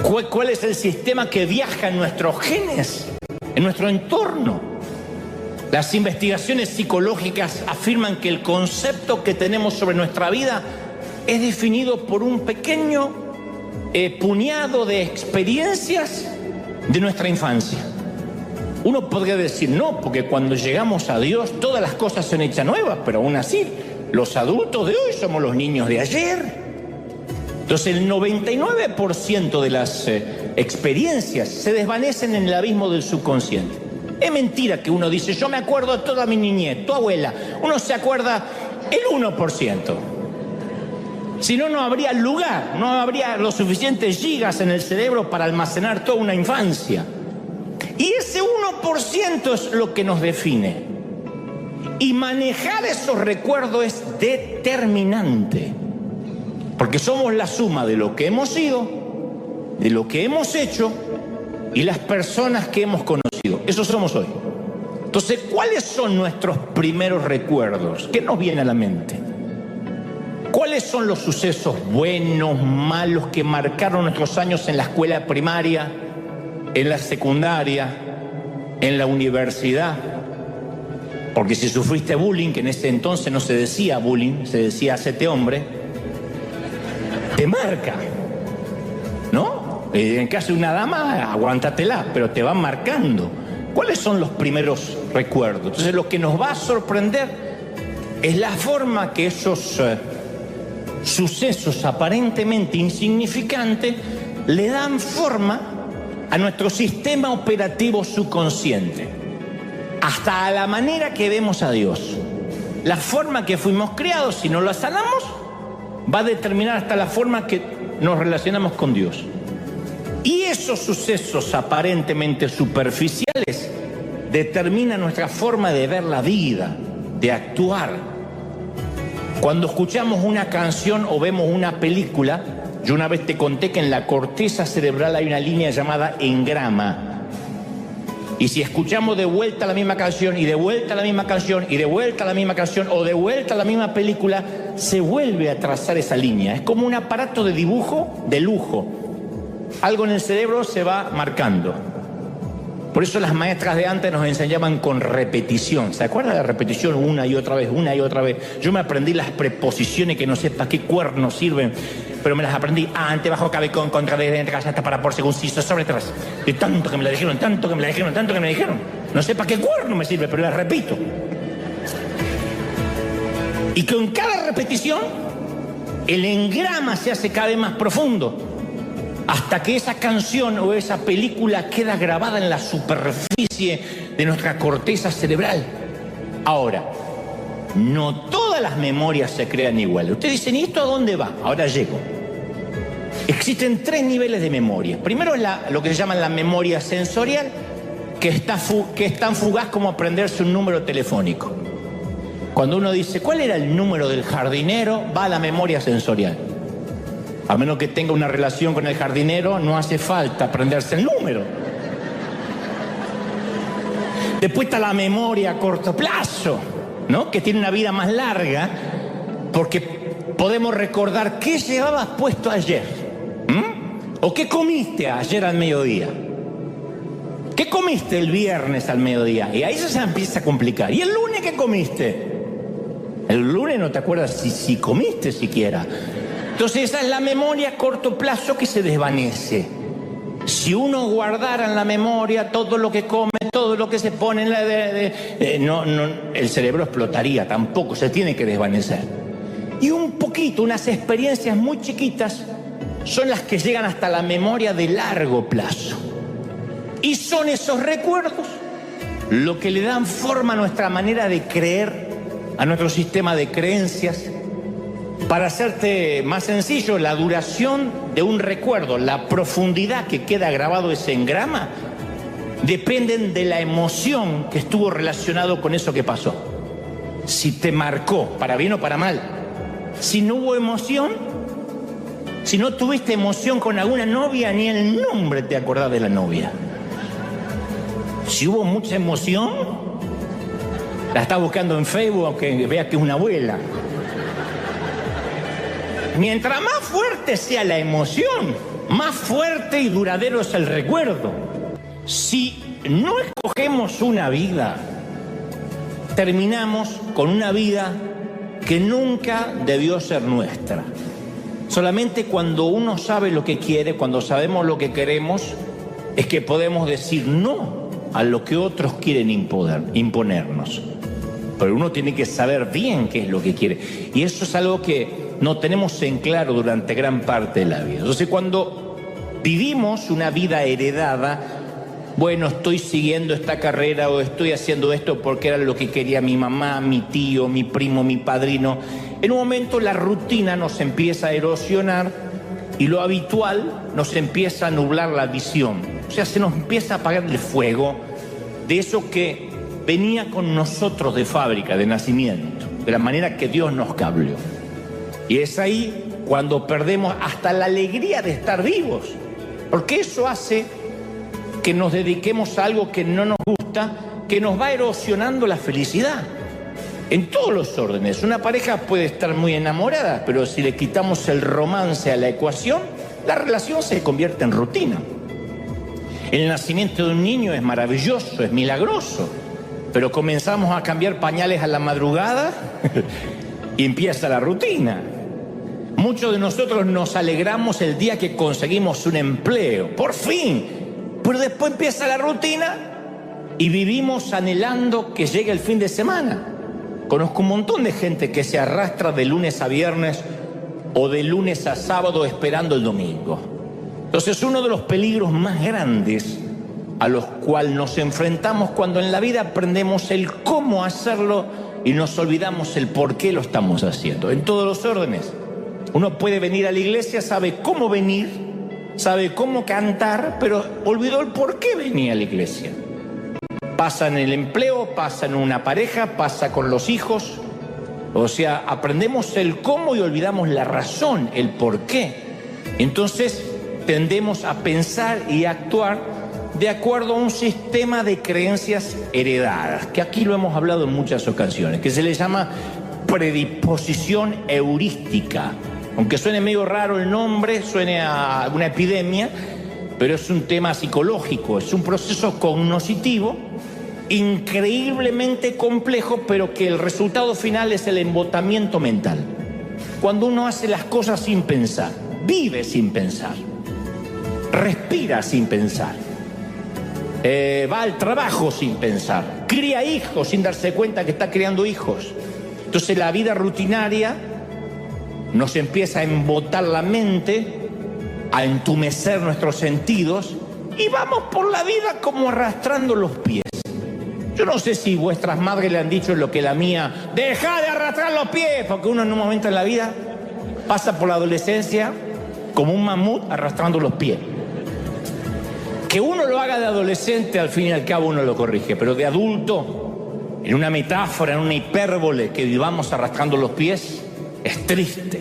¿Cuál es el sistema que viaja en nuestros genes, en nuestro entorno? Las investigaciones psicológicas afirman que el concepto que tenemos sobre nuestra vida es definido por un pequeño puñado de experiencias de nuestra infancia. Uno podría decir no, porque cuando llegamos a Dios todas las cosas son hechas nuevas, pero aún así los adultos de hoy somos los niños de ayer. Entonces el 99% de las experiencias se desvanecen en el abismo del subconsciente. Es mentira que uno dice: yo me acuerdo de toda mi niñez, tu abuela. Uno se acuerda el 1%. Si no, no habría lugar, no habría los suficientes gigas en el cerebro para almacenar toda una infancia. Y ese 1% es lo que nos define. Y manejar esos recuerdos es determinante. Porque somos la suma de lo que hemos sido, de lo que hemos hecho y las personas que hemos conocido. Eso somos hoy. Entonces, ¿cuáles son nuestros primeros recuerdos? ¿Qué nos viene a la mente? ¿Cuáles son los sucesos buenos, malos que marcaron nuestros años en la escuela primaria, en la secundaria, en la universidad? Porque si sufriste bullying, que en ese entonces no se decía bullying, se decía hacete hombre, te marca, ¿no? En caso de una dama, aguántatela, pero te van marcando. ¿Cuáles son los primeros recuerdos? Entonces, lo que nos va a sorprender es la forma que esos sucesos aparentemente insignificantes le dan forma a nuestro sistema operativo subconsciente, hasta a la manera que vemos a Dios. La forma que fuimos criados, si no la sanamos, va a determinar hasta la forma que nos relacionamos con Dios. Y esos sucesos aparentemente superficiales determinan nuestra forma de ver la vida, de actuar. Cuando escuchamos una canción o vemos una película, yo una vez te conté que en la corteza cerebral hay una línea llamada engrama. Y si escuchamos de vuelta la misma canción, y de vuelta la misma canción, y de vuelta la misma canción, o de vuelta la misma película, se vuelve a trazar esa línea. Es como un aparato de dibujo de lujo. Algo en el cerebro se va marcando. Por eso las maestras de antes nos enseñaban con repetición. ¿Se acuerdan de la repetición? Una y otra vez, una y otra vez. Yo me aprendí las preposiciones que no sé para qué cuernos sirven, pero me las aprendí. Ante, bajo, cabe, con, contra, desde, entre, hasta, para, por, según, siso, sobre, tras. De tanto que me la dijeron, tanto que me la dijeron, tanto que me la dijeron. No sé para qué cuerno me sirve, pero las repito. Y con cada repetición, el engrama se hace cada vez más profundo, hasta que esa canción o esa película queda grabada en la superficie de nuestra corteza cerebral. Ahora, no todas las memorias se crean iguales. Ustedes dicen: ¿y esto a dónde va? Ahora llego. Existen 3 niveles de memoria. Primero es lo que se llama la memoria sensorial, que es tan fugaz como aprenderse un número telefónico. Cuando uno dice: ¿cuál era el número del jardinero?, va a la memoria sensorial. A menos que tenga una relación con el jardinero, no hace falta aprenderse el número. Después está la memoria a corto plazo, ¿no? Que tiene una vida más larga, porque podemos recordar qué llevabas puesto ayer, o qué comiste ayer al mediodía, qué comiste el viernes al mediodía, y ahí se empieza a complicar. ¿Y el lunes qué comiste? El lunes no te acuerdas si comiste siquiera. Entonces esa es la memoria a corto plazo que se desvanece. Si uno guardara en la memoria todo lo que come, todo lo que se pone en el cerebro explotaría, tampoco, se tiene que desvanecer. Y un poquito, unas experiencias muy chiquitas son las que llegan hasta la memoria de largo plazo. Y son esos recuerdos lo que le dan forma a nuestra manera de creer, a nuestro sistema de creencias. Para hacerte más sencillo, la duración de un recuerdo, la profundidad que queda grabado ese engrama, dependen de la emoción que estuvo relacionado con eso que pasó. Si te marcó, para bien o para mal. Si no hubo emoción, si no tuviste emoción con alguna novia, ni el nombre te acordás de la novia. Si hubo mucha emoción, la estás buscando en Facebook aunque veas que es una abuela. Mientras más fuerte sea la emoción, más fuerte y duradero es el recuerdo. Si no escogemos una vida, terminamos con una vida que nunca debió ser nuestra. Solamente cuando uno sabe lo que quiere, cuando sabemos lo que queremos, es que podemos decir no a lo que otros quieren imponernos. Pero uno tiene que saber bien qué es lo que quiere. Y eso es algo que no tenemos en claro durante gran parte de la vida. Entonces, cuando vivimos una vida heredada, bueno, estoy siguiendo esta carrera o estoy haciendo esto porque era lo que quería mi mamá, mi tío, mi primo, mi padrino. En un momento la rutina nos empieza a erosionar y lo habitual nos empieza a nublar la visión. O sea, se nos empieza a apagar el fuego de eso que venía con nosotros de fábrica, de nacimiento, de la manera que Dios nos cableó. Y es ahí cuando perdemos hasta la alegría de estar vivos, porque eso hace que nos dediquemos a algo que no nos gusta, que nos va erosionando la felicidad. En todos los órdenes. Una pareja puede estar muy enamorada, pero si le quitamos el romance a la ecuación, la relación se convierte en rutina. El nacimiento de un niño es maravilloso, es milagroso, pero comenzamos a cambiar pañales a la madrugada y empieza la rutina. Muchos de nosotros nos alegramos el día que conseguimos un empleo, por fin, pero después empieza la rutina y vivimos anhelando que llegue el fin de semana. Conozco un montón de gente que se arrastra de lunes a viernes o de lunes a sábado esperando el domingo. Entonces, uno de los peligros más grandes a los cuales nos enfrentamos cuando en la vida aprendemos el cómo hacerlo y nos olvidamos el por qué lo estamos haciendo, en todos los órdenes. Uno puede venir a la iglesia, sabe cómo venir, sabe cómo cantar, pero olvidó el por qué venía a la iglesia. Pasa en el empleo, pasa en una pareja, pasa con los hijos. O sea, aprendemos el cómo y olvidamos la razón, el por qué. Entonces, tendemos a pensar y actuar de acuerdo a un sistema de creencias heredadas, que aquí lo hemos hablado en muchas ocasiones, que se le llama predisposición heurística. Aunque suene medio raro el nombre, suene a una epidemia, pero es un tema psicológico, es un proceso cognoscitivo increíblemente complejo, pero que el resultado final es el embotamiento mental. Cuando uno hace las cosas sin pensar, vive sin pensar, respira sin pensar, va al trabajo sin pensar, cría hijos sin darse cuenta que está criando hijos. Entonces la vida rutinaria nos empieza a embotar la mente, a entumecer nuestros sentidos y vamos por la vida como arrastrando los pies. Yo no sé si vuestras madres le han dicho lo que la mía, deja de arrastrar los pies, porque uno en un momento en la vida pasa por la adolescencia como un mamut arrastrando los pies. Que uno lo haga de adolescente, al fin y al cabo uno lo corrige, pero de adulto, en una metáfora, en una hipérbole, que vivamos arrastrando los pies, es triste.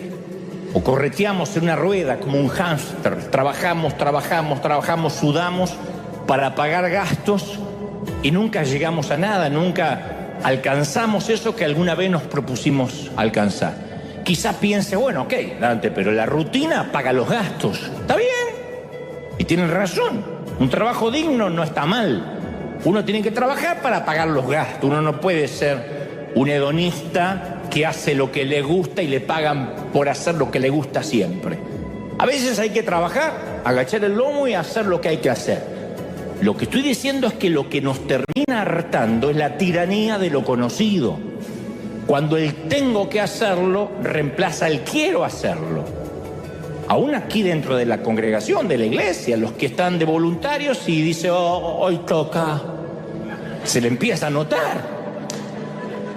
O correteamos en una rueda como un hámster, trabajamos, sudamos para pagar gastos y nunca llegamos a nada, nunca alcanzamos eso que alguna vez nos propusimos alcanzar. Quizá piense, bueno, ok, Dante, pero la rutina paga los gastos. Está bien. Y tienen razón. Un trabajo digno no está mal. Uno tiene que trabajar para pagar los gastos. Uno no puede ser un hedonista que hace lo que le gusta y le pagan por hacer lo que le gusta siempre. A veces hay que trabajar, agachar el lomo y hacer lo que hay que hacer. Lo que estoy diciendo es que lo que nos termina hartando es la tiranía de lo conocido. Cuando el tengo que hacerlo reemplaza el quiero hacerlo. Aún aquí dentro de la congregación, de la iglesia, los que están de voluntarios y dice, oh, hoy toca, se le empieza a notar.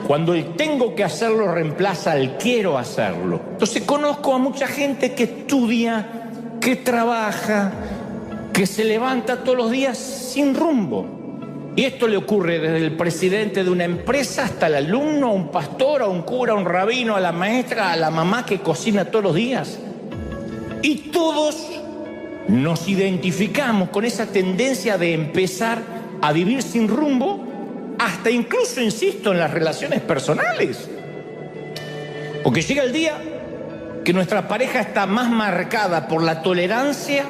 Cuando el tengo que hacerlo reemplaza el quiero hacerlo. Entonces conozco a mucha gente que estudia, que trabaja, que se levanta todos los días sin rumbo. Y esto le ocurre desde el presidente de una empresa hasta el alumno, a un pastor, a un cura, a un rabino, a la maestra, a la mamá que cocina todos los días. Y todos nos identificamos con esa tendencia de empezar a vivir sin rumbo, hasta incluso, insisto, en las relaciones personales. Porque llega el día que nuestra pareja está más marcada por la tolerancia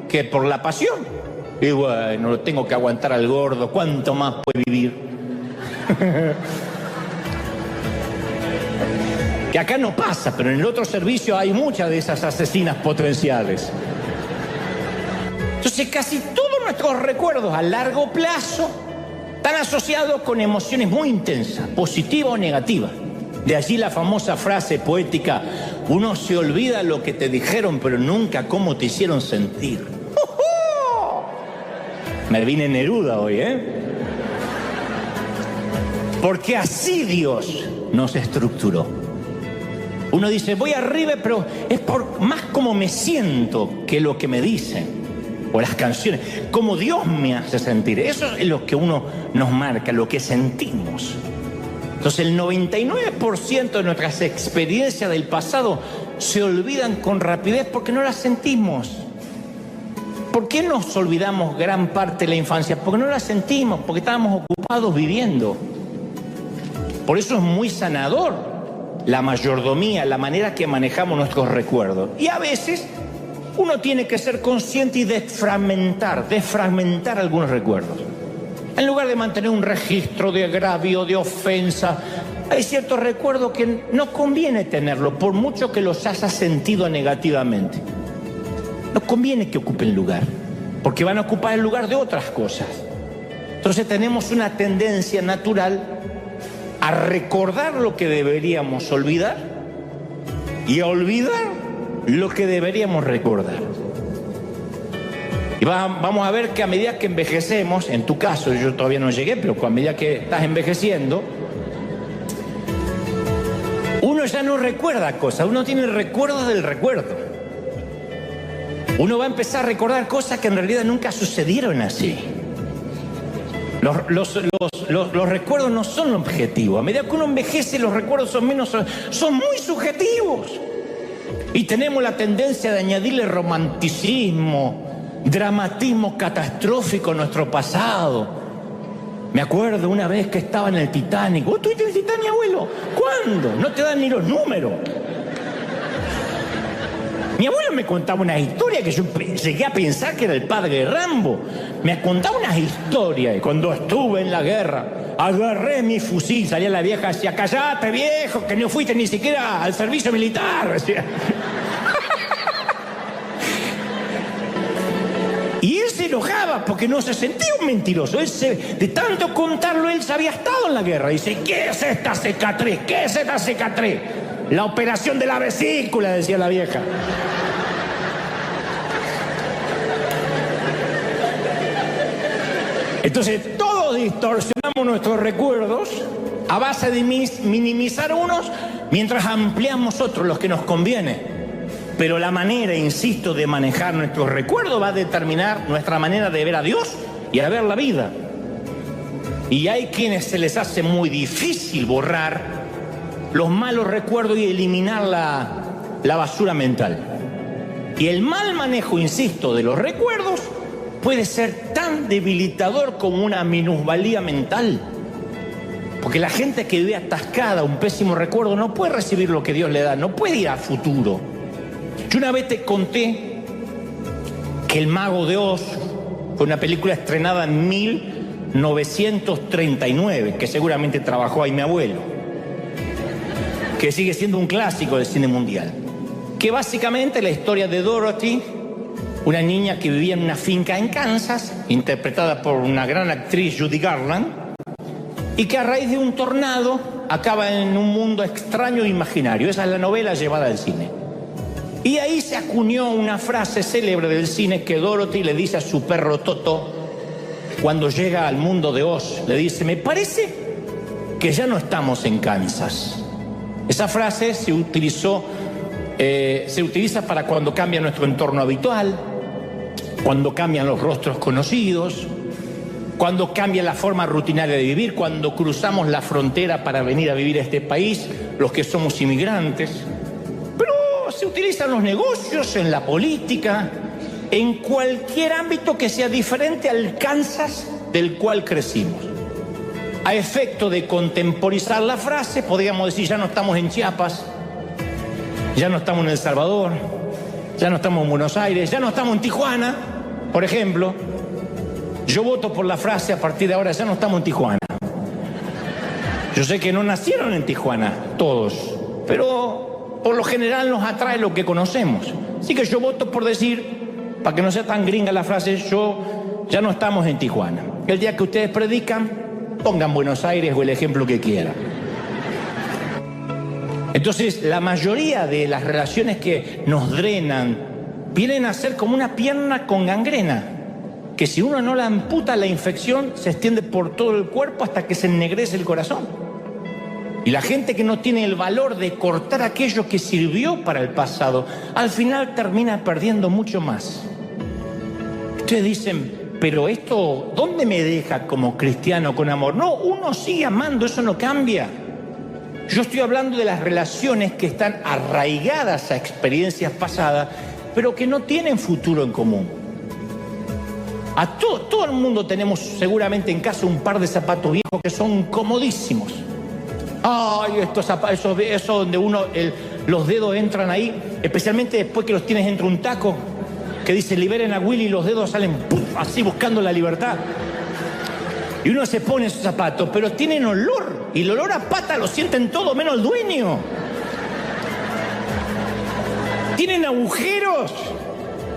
que por la pasión. Y bueno, lo tengo que aguantar al gordo, ¿cuánto más puede vivir? Que acá no pasa, pero en el otro servicio hay muchas de esas asesinas potenciales. Entonces casi todos nuestros recuerdos a largo plazo están asociados con emociones muy intensas, positivas o negativas. De allí la famosa frase poética, uno se olvida lo que te dijeron, pero nunca cómo te hicieron sentir. Me vine Neruda hoy, Porque así Dios nos estructuró. Uno dice, voy arriba, pero es por más como me siento que lo que me dicen. O las canciones, como Dios me hace sentir. Eso es lo que uno nos marca, lo que sentimos. Entonces el 99% de nuestras experiencias del pasado se olvidan con rapidez porque no las sentimos. ¿Por qué nos olvidamos gran parte de la infancia? Porque no la sentimos, porque estábamos ocupados viviendo. Por eso es muy sanador la mayordomía, la manera que manejamos nuestros recuerdos. Y a veces uno tiene que ser consciente y desfragmentar algunos recuerdos. En lugar de mantener un registro de agravio, de ofensa, hay ciertos recuerdos que no conviene tenerlo, por mucho que los hayas sentido negativamente. No conviene que ocupen lugar, porque van a ocupar el lugar de otras cosas. Entonces tenemos una tendencia natural a recordar lo que deberíamos olvidar y a olvidar lo que deberíamos recordar. Y vamos a ver que a medida que envejecemos, en tu caso yo todavía no llegué, pero a medida que estás envejeciendo, uno ya no recuerda cosas, uno tiene recuerdos del recuerdo. Uno va a empezar a recordar cosas que en realidad nunca sucedieron así. Los recuerdos no son objetivos. A medida que uno envejece, los recuerdos son muy subjetivos. Y tenemos la tendencia de añadirle romanticismo, dramatismo catastrófico a nuestro pasado. Me acuerdo una vez que estaba en el Titanic. ¿Vos estuviste en el Titanic, abuelo? ¿Cuándo? No te dan ni los números. Mi abuelo me contaba una historia que yo llegué a pensar que era el padre de Rambo. Me contaba unas historias y cuando estuve en la guerra, agarré mi fusil, salía la vieja y decía, callate viejo, que no fuiste ni siquiera al servicio militar. Decía. Y él se enojaba porque no se sentía un mentiroso. De tanto contarlo, él se había estado en la guerra. Dice, ¿qué es esta cicatriz? ¿Qué es esta cicatriz? La operación de la vesícula, decía la vieja. Entonces todos distorsionamos nuestros recuerdos a base de minimizar unos mientras ampliamos otros, los que nos conviene. Pero la manera, insisto, de manejar nuestros recuerdos va a determinar nuestra manera de ver a Dios y a ver la vida. Y hay quienes se les hace muy difícil borrar los malos recuerdos y eliminar la basura mental. Y el mal manejo, insisto, de los recuerdos puede ser tan debilitador como una minusvalía mental. Porque la gente que vive atascada, un pésimo recuerdo, no puede recibir lo que Dios le da, no puede ir a futuro. Yo una vez te conté que El Mago de Oz fue una película estrenada en 1939, que seguramente trabajó ahí mi abuelo, que sigue siendo un clásico del cine mundial, que básicamente la historia de Dorothy, una niña que vivía en una finca en Kansas, interpretada por una gran actriz, Judy Garland, y que a raíz de un tornado acaba en un mundo extraño e imaginario. Esa es la novela llevada al cine. Y ahí se acuñó una frase célebre del cine que Dorothy le dice a su perro Toto cuando llega al mundo de Oz. Le dice: me parece que ya no estamos en Kansas. Esa frase se utiliza para cuando cambia nuestro entorno habitual, cuando cambian los rostros conocidos, cuando cambia la forma rutinaria de vivir, cuando cruzamos la frontera para venir a vivir a este país, los que somos inmigrantes. Pero se utiliza en los negocios, en la política, en cualquier ámbito que sea diferente al Kansas del cual crecimos. A efecto de contemporizar la frase, podríamos decir: ya no estamos en Chiapas, ya no estamos en El Salvador, ya no estamos en Buenos Aires, ya no estamos en Tijuana, por ejemplo. Yo voto por la frase: a partir de ahora ya no estamos en Tijuana. Yo sé que no nacieron en Tijuana todos, pero por lo general nos atrae lo que conocemos. Así que yo voto por decir, para que no sea tan gringa la frase, ya no estamos en Tijuana. El día que ustedes predican, pongan Buenos Aires o el ejemplo que quieran. Entonces, la mayoría de las relaciones que nos drenan vienen a ser como una pierna con gangrena, que si uno no la amputa, la infección se extiende por todo el cuerpo hasta que se ennegrece el corazón. Y la gente que no tiene el valor de cortar aquello que sirvió para el pasado, al final termina perdiendo mucho más. Ustedes dicen: pero esto, ¿dónde me deja como cristiano con amor? No, uno sigue amando, eso no cambia. Yo estoy hablando de las relaciones que están arraigadas a experiencias pasadas, pero que no tienen futuro en común. Todo el mundo tenemos seguramente en casa un par de zapatos viejos que son comodísimos. Ay, estos zapatos, eso donde los dedos entran ahí, especialmente después que los tienes dentro de un taco, que dice: liberen a Willy, y los dedos salen ¡puf!, así buscando la libertad. Y uno se pone esos zapatos, pero tienen olor, y el olor a pata lo sienten todo menos el dueño. Tienen agujeros.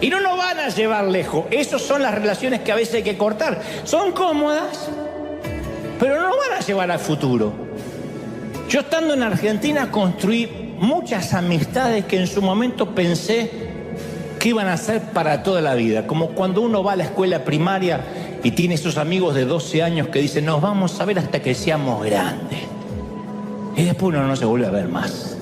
Y no nos van a llevar lejos. Esas son las relaciones que a veces hay que cortar. Son cómodas, pero no nos van a llevar al futuro. Yo, estando en Argentina, construí muchas amistades que en su momento pensé que iban a ser para toda la vida. Como cuando uno va a la escuela primaria y tiene esos amigos de 12 años que dicen: nos vamos a ver hasta que seamos grandes. Y después uno no se vuelve a ver más.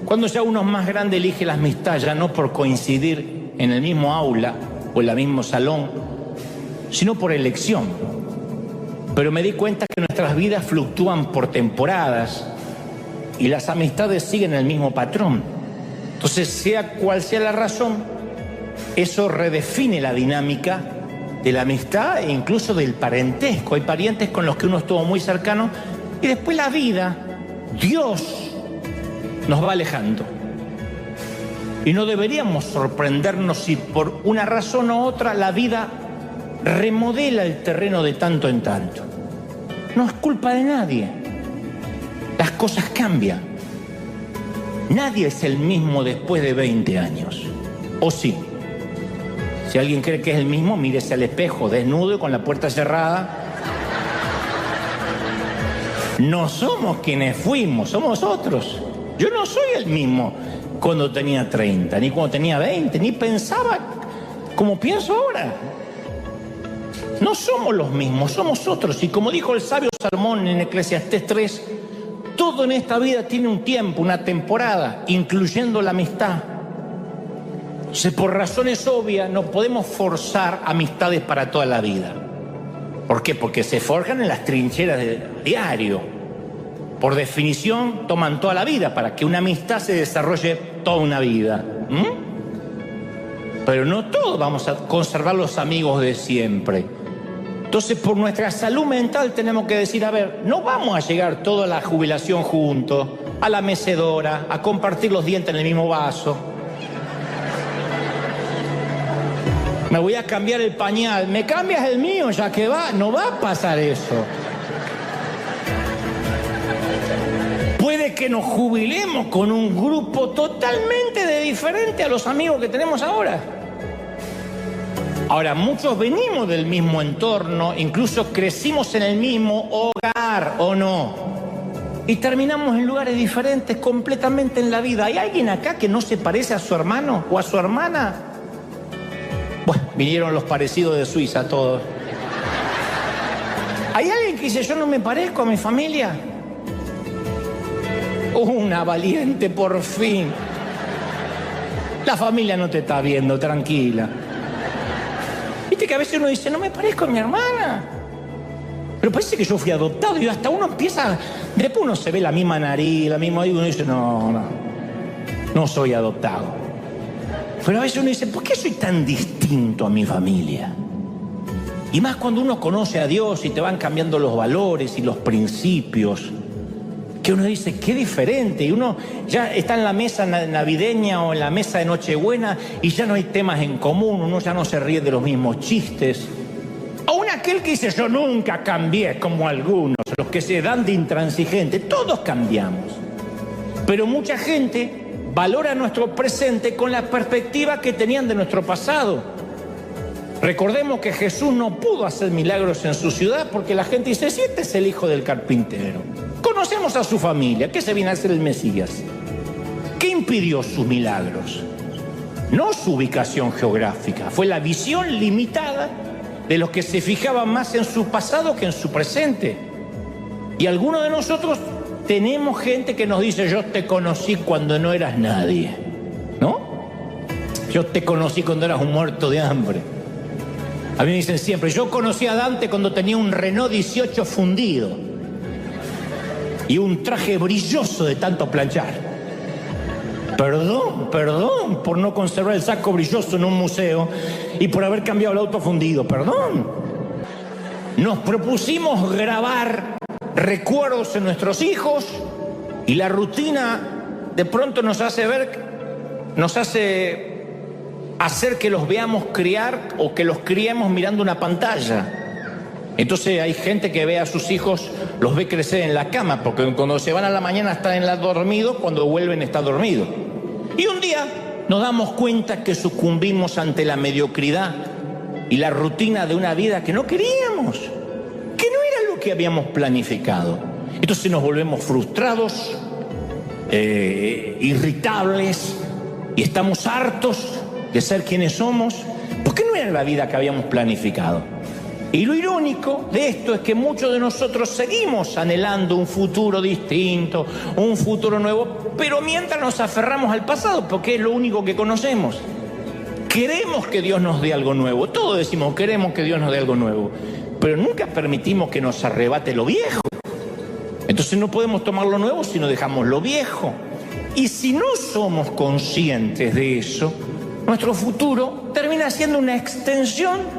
Cuando ya uno es más grande, elige la amistad ya no por coincidir en el mismo aula o en el mismo salón, sino por elección. Pero me di cuenta que nuestras vidas fluctúan por temporadas y las amistades siguen el mismo patrón. Entonces, sea cual sea la razón, eso redefine la dinámica de la amistad e incluso del parentesco. Hay parientes con los que uno estuvo muy cercano y después la vida, Dios, nos va alejando. Y no deberíamos sorprendernos si por una razón u otra la vida remodela el terreno de tanto en tanto. No es culpa de nadie. Las cosas cambian. Nadie es el mismo después de 20 años. ¿O sí? Si alguien cree que es el mismo, mírese al espejo, desnudo y con la puerta cerrada. No somos quienes fuimos, somos otros. Yo no soy el mismo cuando tenía 30, ni cuando tenía 20, ni pensaba como pienso ahora. No somos los mismos, somos otros. Y como dijo el sabio Salomón en Eclesiastés 3, todo en esta vida tiene un tiempo, una temporada, incluyendo la amistad. Entonces, por razones obvias, no podemos forzar amistades para toda la vida. ¿Por qué? Porque se forjan en las trincheras del diario. Por definición, toman toda la vida para que una amistad se desarrolle toda una vida. Pero no todos vamos a conservar los amigos de siempre. Entonces, por nuestra salud mental tenemos que decir, a ver, no vamos a llegar toda la jubilación juntos, a la mecedora, a compartir los dientes en el mismo vaso. Me voy a cambiar el pañal, ¿me cambias el mío ya que va? No va a pasar eso. Puede que nos jubilemos con un grupo totalmente diferente a los amigos que tenemos ahora. Ahora, muchos venimos del mismo entorno, incluso crecimos en el mismo hogar, ¿o no? Y terminamos en lugares diferentes completamente en la vida. ¿Hay alguien acá que no se parece a su hermano o a su hermana? Bueno, vinieron los parecidos de Suiza todos. ¿Hay alguien que dice, yo no me parezco a mi familia? Una valiente, por fin. La familia no te está viendo, tranquila. Viste que a veces uno dice, no me parezco a mi hermana. Pero parece que yo fui adoptado y hasta uno empieza... Después uno se ve la misma nariz, la misma... Y uno dice, no soy adoptado. Pero a veces uno dice, ¿por qué soy tan distinto a mi familia? Y más cuando uno conoce a Dios y te van cambiando los valores y los principios, que uno dice, qué diferente. Y uno ya está en la mesa navideña o en la mesa de Nochebuena y ya no hay temas en común, uno ya no se ríe de los mismos chistes. Aún aquel que dice, yo nunca cambié como algunos, los que se dan de intransigentes, todos cambiamos. Pero mucha gente valora nuestro presente con la perspectiva que tenían de nuestro pasado. Recordemos que Jesús no pudo hacer milagros en su ciudad porque la gente dice, si este es el hijo del carpintero. Conocemos a su familia, ¿qué se viene a hacer el Mesías? ¿Qué impidió sus milagros? No su ubicación geográfica, fue la visión limitada de los que se fijaban más en su pasado que en su presente. Y algunos de nosotros tenemos gente que nos dice, yo te conocí cuando no eras nadie, ¿no? Yo te conocí cuando eras un muerto de hambre. A mí me dicen siempre, yo conocí a Dante cuando tenía un Renault 18 fundido y un traje brilloso de tanto planchar. Perdón por no conservar el saco brilloso en un museo y por haber cambiado el auto fundido, perdón. Nos propusimos grabar recuerdos en nuestros hijos y la rutina de pronto nos hace hacer que los veamos criar o que los criemos mirando una pantalla. Entonces hay gente que ve a sus hijos, los ve crecer en la cama, porque cuando se van a la mañana están dormidos, cuando vuelven está dormido. Y un día nos damos cuenta que sucumbimos ante la mediocridad y la rutina de una vida que no queríamos, que no era lo que habíamos planificado. Entonces nos volvemos frustrados, irritables y estamos hartos de ser quienes somos, porque no era la vida que habíamos planificado. Y lo irónico de esto es que muchos de nosotros seguimos anhelando un futuro distinto, un futuro nuevo, pero mientras nos aferramos al pasado, porque es lo único que conocemos. Queremos que Dios nos dé algo nuevo, todos decimos queremos que Dios nos dé algo nuevo, pero nunca permitimos que nos arrebate lo viejo. Entonces no podemos tomar lo nuevo si no dejamos lo viejo. Y si no somos conscientes de eso, nuestro futuro termina siendo una extensión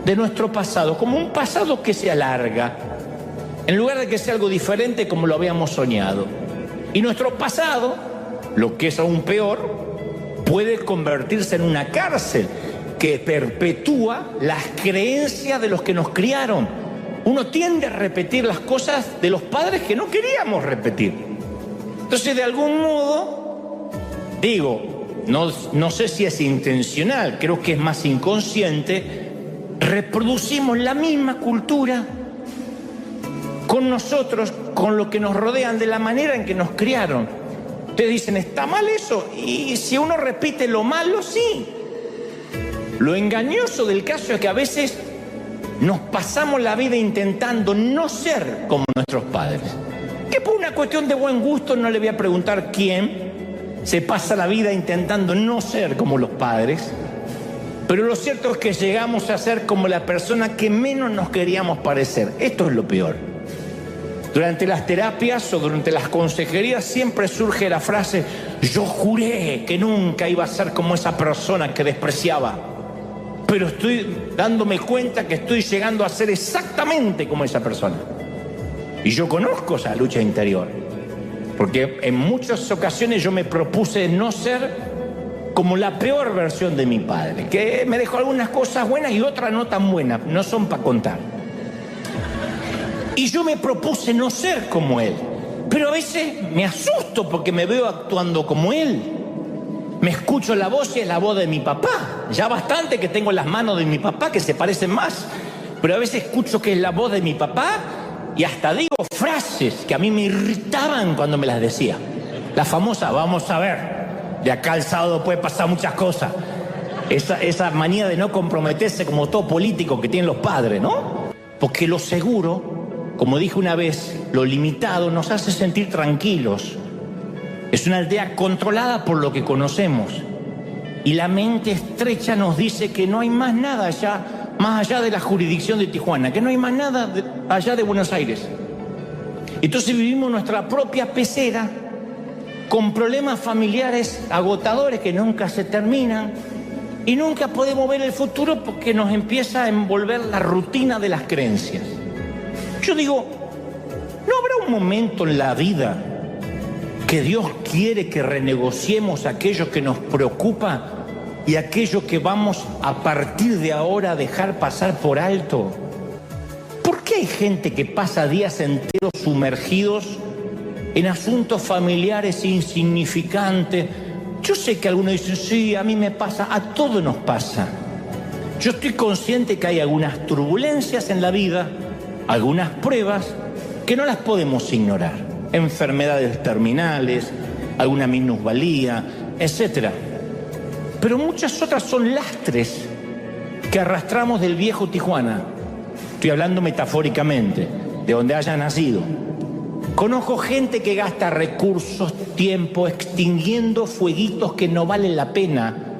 de nuestro pasado, como un pasado que se alarga, en lugar de que sea algo diferente como lo habíamos soñado. Y nuestro pasado, lo que es aún peor, puede convertirse en una cárcel que perpetúa las creencias de los que nos criaron. Uno tiende a repetir las cosas de los padres que no queríamos repetir. Entonces, de algún modo, no sé si es intencional, creo que es más inconsciente, reproducimos la misma cultura con nosotros, con lo que nos rodean, de la manera en que nos criaron. Ustedes dicen, ¿está mal eso? Y si uno repite lo malo, sí. Lo engañoso del caso es que a veces nos pasamos la vida intentando no ser como nuestros padres. Que por una cuestión de buen gusto, no le voy a preguntar quién se pasa la vida intentando no ser como los padres. Pero lo cierto es que llegamos a ser como la persona que menos nos queríamos parecer. Esto es lo peor. Durante las terapias o durante las consejerías siempre surge la frase, yo juré que nunca iba a ser como esa persona que despreciaba. pero estoy dándome cuenta que estoy llegando a ser exactamente como esa persona. Y yo conozco esa lucha interior, porque en muchas ocasiones yo me propuse no ser como la peor versión de mi padre, que me dejó algunas cosas buenas y otras no tan buenas, no son para contar. Y yo me propuse no ser como él, pero a veces me asusto porque me veo actuando como él. Me escucho la voz y es la voz de mi papá. Ya bastante que tengo las manos de mi papá que se parecen más, pero a veces escucho que es la voz de mi papá y hasta digo frases que a mí me irritaban cuando me las decía. La famosa, vamos a ver, de acá al sábado puede pasar muchas cosas. Esa manía de no comprometerse como todo político que tienen los padres, ¿no? Porque lo seguro, como dije una vez, lo limitado nos hace sentir tranquilos. Es una aldea controlada por lo que conocemos. Y la mente estrecha nos dice que no hay más nada allá, más allá de la jurisdicción de Tijuana, que no hay más nada allá de Buenos Aires. Entonces vivimos nuestra propia pecera, con problemas familiares agotadores que nunca se terminan y nunca podemos ver el futuro porque nos empieza a envolver la rutina de las creencias. Yo digo, ¿no habrá un momento en la vida que Dios quiere que renegociemos aquello que nos preocupa y aquello que vamos a partir de ahora a dejar pasar por alto? ¿Por qué hay gente que pasa días enteros sumergidos en asuntos familiares insignificantes? Yo sé que algunos dicen, sí, a mí me pasa, a todos nos pasa. Yo estoy consciente que hay algunas turbulencias en la vida, algunas pruebas que no las podemos ignorar. Enfermedades terminales, alguna minusvalía, etc. Pero muchas otras son lastres que arrastramos del viejo Tijuana. Estoy hablando metafóricamente, de donde haya nacido. Conozco gente que gasta recursos, tiempo, extinguiendo fueguitos que no valen la pena.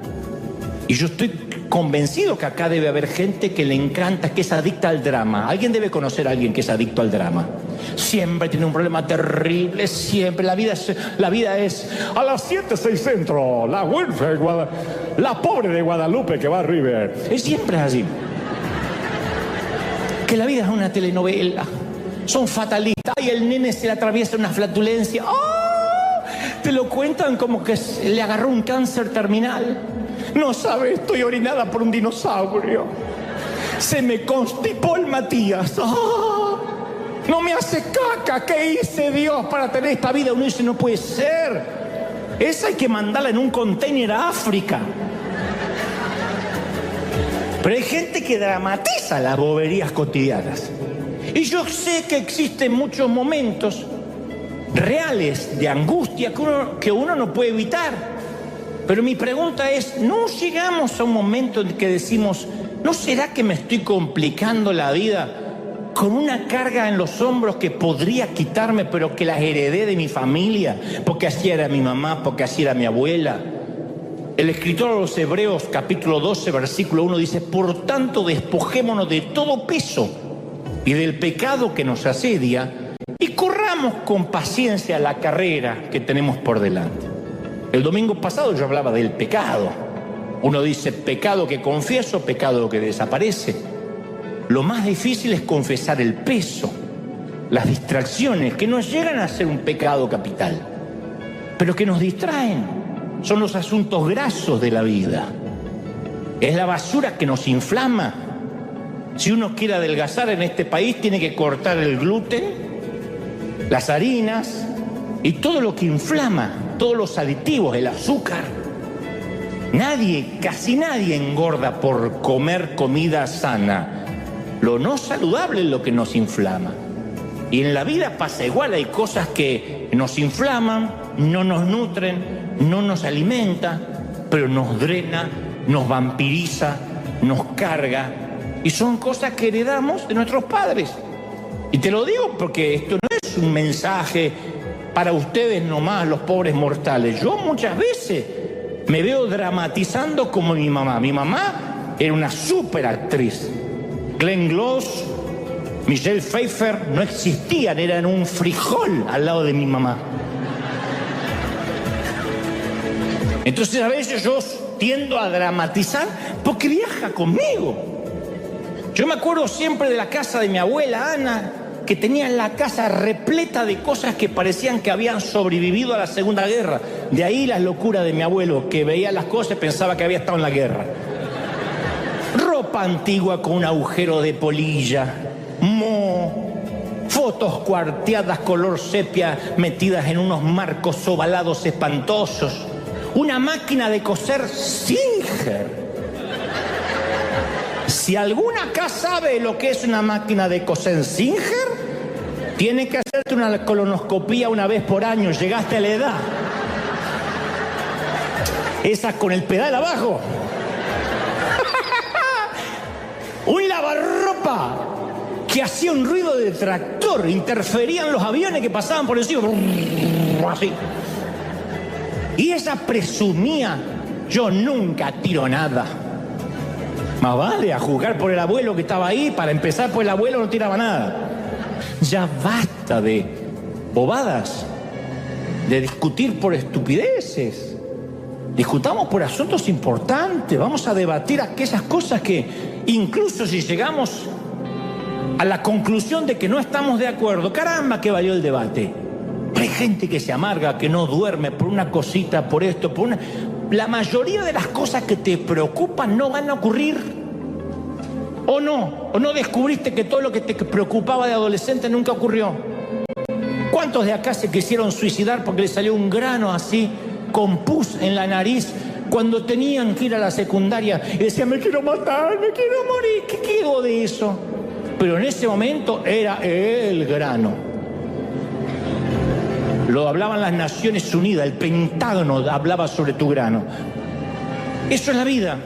Y yo estoy convencido que acá debe haber gente que le encanta, que es adicta al drama. Alguien debe conocer a alguien que es adicto al drama. Siempre tiene un problema terrible, siempre. La vida es a las 7, 6 centro, la Wilfred, la pobre de Guadalupe que va a River. Es siempre así. Que la vida es una telenovela. Son fatalistas. Ay, el nene se le atraviesa una flatulencia. ¡Oh! Te lo cuentan como que le agarró un cáncer terminal. No sabes, estoy orinada por un dinosaurio. Se me constipó el Matías. ¡Oh! No me hace caca. ¿Qué hice, Dios, para tener esta vida? Uno dice, no puede ser. Esa hay que mandarla en un container a África. Pero hay gente que dramatiza las boberías cotidianas. Y yo sé que existen muchos momentos reales de angustia que uno no puede evitar. Pero mi pregunta es, ¿no llegamos a un momento en que decimos, ¿no será que me estoy complicando la vida con una carga en los hombros que podría quitarme, pero que las heredé de mi familia? Porque así era mi mamá, porque así era mi abuela. El escritor de los Hebreos, capítulo 12, versículo 1, dice, por tanto, despojémonos de todo peso y del pecado que nos asedia y corramos con paciencia la carrera que tenemos por delante. El domingo pasado yo hablaba del pecado. Uno dice pecado que confieso, pecado que desaparece. Lo más difícil es confesar el peso, las distracciones que no llegan a ser un pecado capital, pero que nos distraen. Son los asuntos grasos de la vida. Es la basura que nos inflama. Si uno quiere adelgazar en este país, tiene que cortar el gluten, las harinas y todo lo que inflama, todos los aditivos, el azúcar. Casi nadie engorda por comer comida sana. Lo no saludable es lo que nos inflama. Y en la vida pasa igual, hay cosas que nos inflaman, no nos nutren, no nos alimenta, pero nos drena, nos vampiriza, nos carga. Y son cosas que heredamos de nuestros padres. Y te lo digo porque esto no es un mensaje para ustedes nomás, los pobres mortales. Yo muchas veces me veo dramatizando como mi mamá. Mi mamá era una súper actriz. Glenn Close, Michelle Pfeiffer no existían, eran un frijol al lado de mi mamá. Entonces a veces yo tiendo a dramatizar porque viaja conmigo. Yo me acuerdo siempre de la casa de mi abuela Ana, que tenía la casa repleta de cosas que parecían que habían sobrevivido a la Segunda Guerra. De ahí la locura de mi abuelo, que veía las cosas y pensaba que había estado en la guerra. Ropa antigua con un agujero de polilla, moho, fotos cuarteadas color sepia metidas en unos marcos ovalados espantosos, una máquina de coser Singer. Si alguna acá sabe lo que es una máquina de coser Singer, tiene que hacerte una colonoscopía una vez por año, llegaste a la edad. Esa con el pedal abajo. Un lavarropa que hacía un ruido de tractor, interferían los aviones que pasaban por encima. Así. Y esa presumía, yo nunca tiro nada. Más vale a juzgar por el abuelo que estaba ahí. Para empezar, pues el abuelo no tiraba nada. Ya basta de bobadas, de discutir por estupideces. Discutamos por asuntos importantes. Vamos a debatir aquellas cosas que, incluso si llegamos a la conclusión de que no estamos de acuerdo, caramba, que valió el debate. Hay gente que se amarga, que no duerme por una cosita, por esto, por una... La mayoría de las cosas que te preocupan no van a ocurrir. ¿O no descubriste que todo lo que te preocupaba de adolescente nunca ocurrió? ¿Cuántos de acá se quisieron suicidar porque les salió un grano así, con pus en la nariz, cuando tenían que ir a la secundaria y decían, me quiero matar, me quiero morir? ¿Qué quedó de eso? Pero en ese momento era el grano. Lo hablaban las Naciones Unidas, el Pentágono hablaba sobre tu grano. Eso es la vida.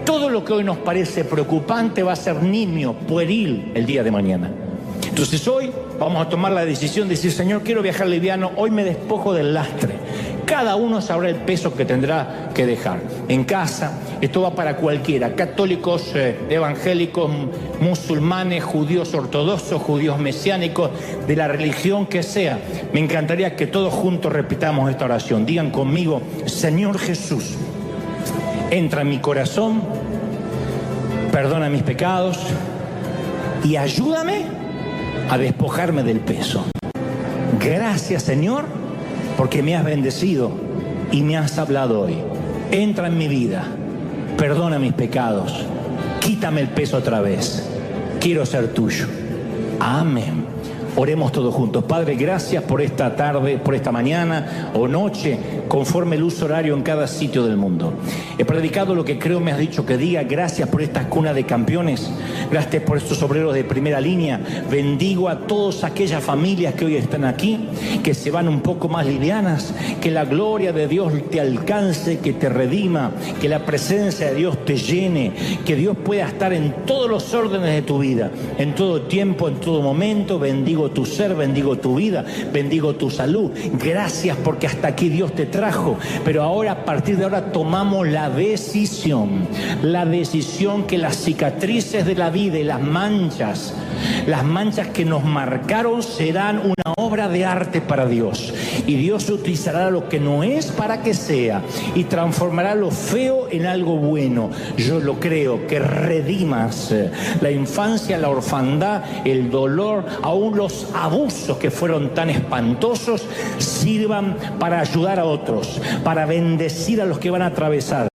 Todo lo que hoy nos parece preocupante va a ser nimio, pueril el día de mañana. Entonces hoy vamos a tomar la decisión de decir, Señor, quiero viajar liviano, hoy me despojo del lastre. Cada uno sabrá el peso que tendrá que dejar. En casa, esto va para cualquiera, católicos, evangélicos, musulmanes, judíos ortodoxos, judíos mesiánicos, de la religión que sea. Me encantaría que todos juntos repitamos esta oración. Digan conmigo, Señor Jesús, entra en mi corazón, perdona mis pecados y ayúdame a despojarme del peso. Gracias, Señor, porque me has bendecido y me has hablado hoy. Entra en mi vida, perdona mis pecados, quítame el peso otra vez. Quiero ser tuyo. Amén. Oremos todos juntos. Padre, gracias por esta tarde, por esta mañana o noche, conforme el uso horario en cada sitio del mundo. He predicado lo que creo me has dicho que diga. Gracias por esta cuna de campeones. Gracias por estos obreros de primera línea. Bendigo a todas aquellas familias que hoy están aquí, que se van un poco más livianas. Que la gloria de Dios te alcance, que te redima, que la presencia de Dios te llene, que Dios pueda estar en todos los órdenes de tu vida, en todo tiempo, en todo momento. Bendigo tu ser, bendigo tu vida, bendigo tu salud. Gracias porque hasta aquí Dios te trajo, pero ahora, a partir de ahora, tomamos la decisión que las cicatrices de la vida y las manchas que nos marcaron serán una obra de arte para Dios, y Dios utilizará lo que no es para que sea y transformará lo feo en algo bueno. Yo lo creo, que redimas la infancia, la orfandad, el dolor, aún los abusos que fueron tan espantosos, sirvan para ayudar a otros, para bendecir a los que van a atravesar.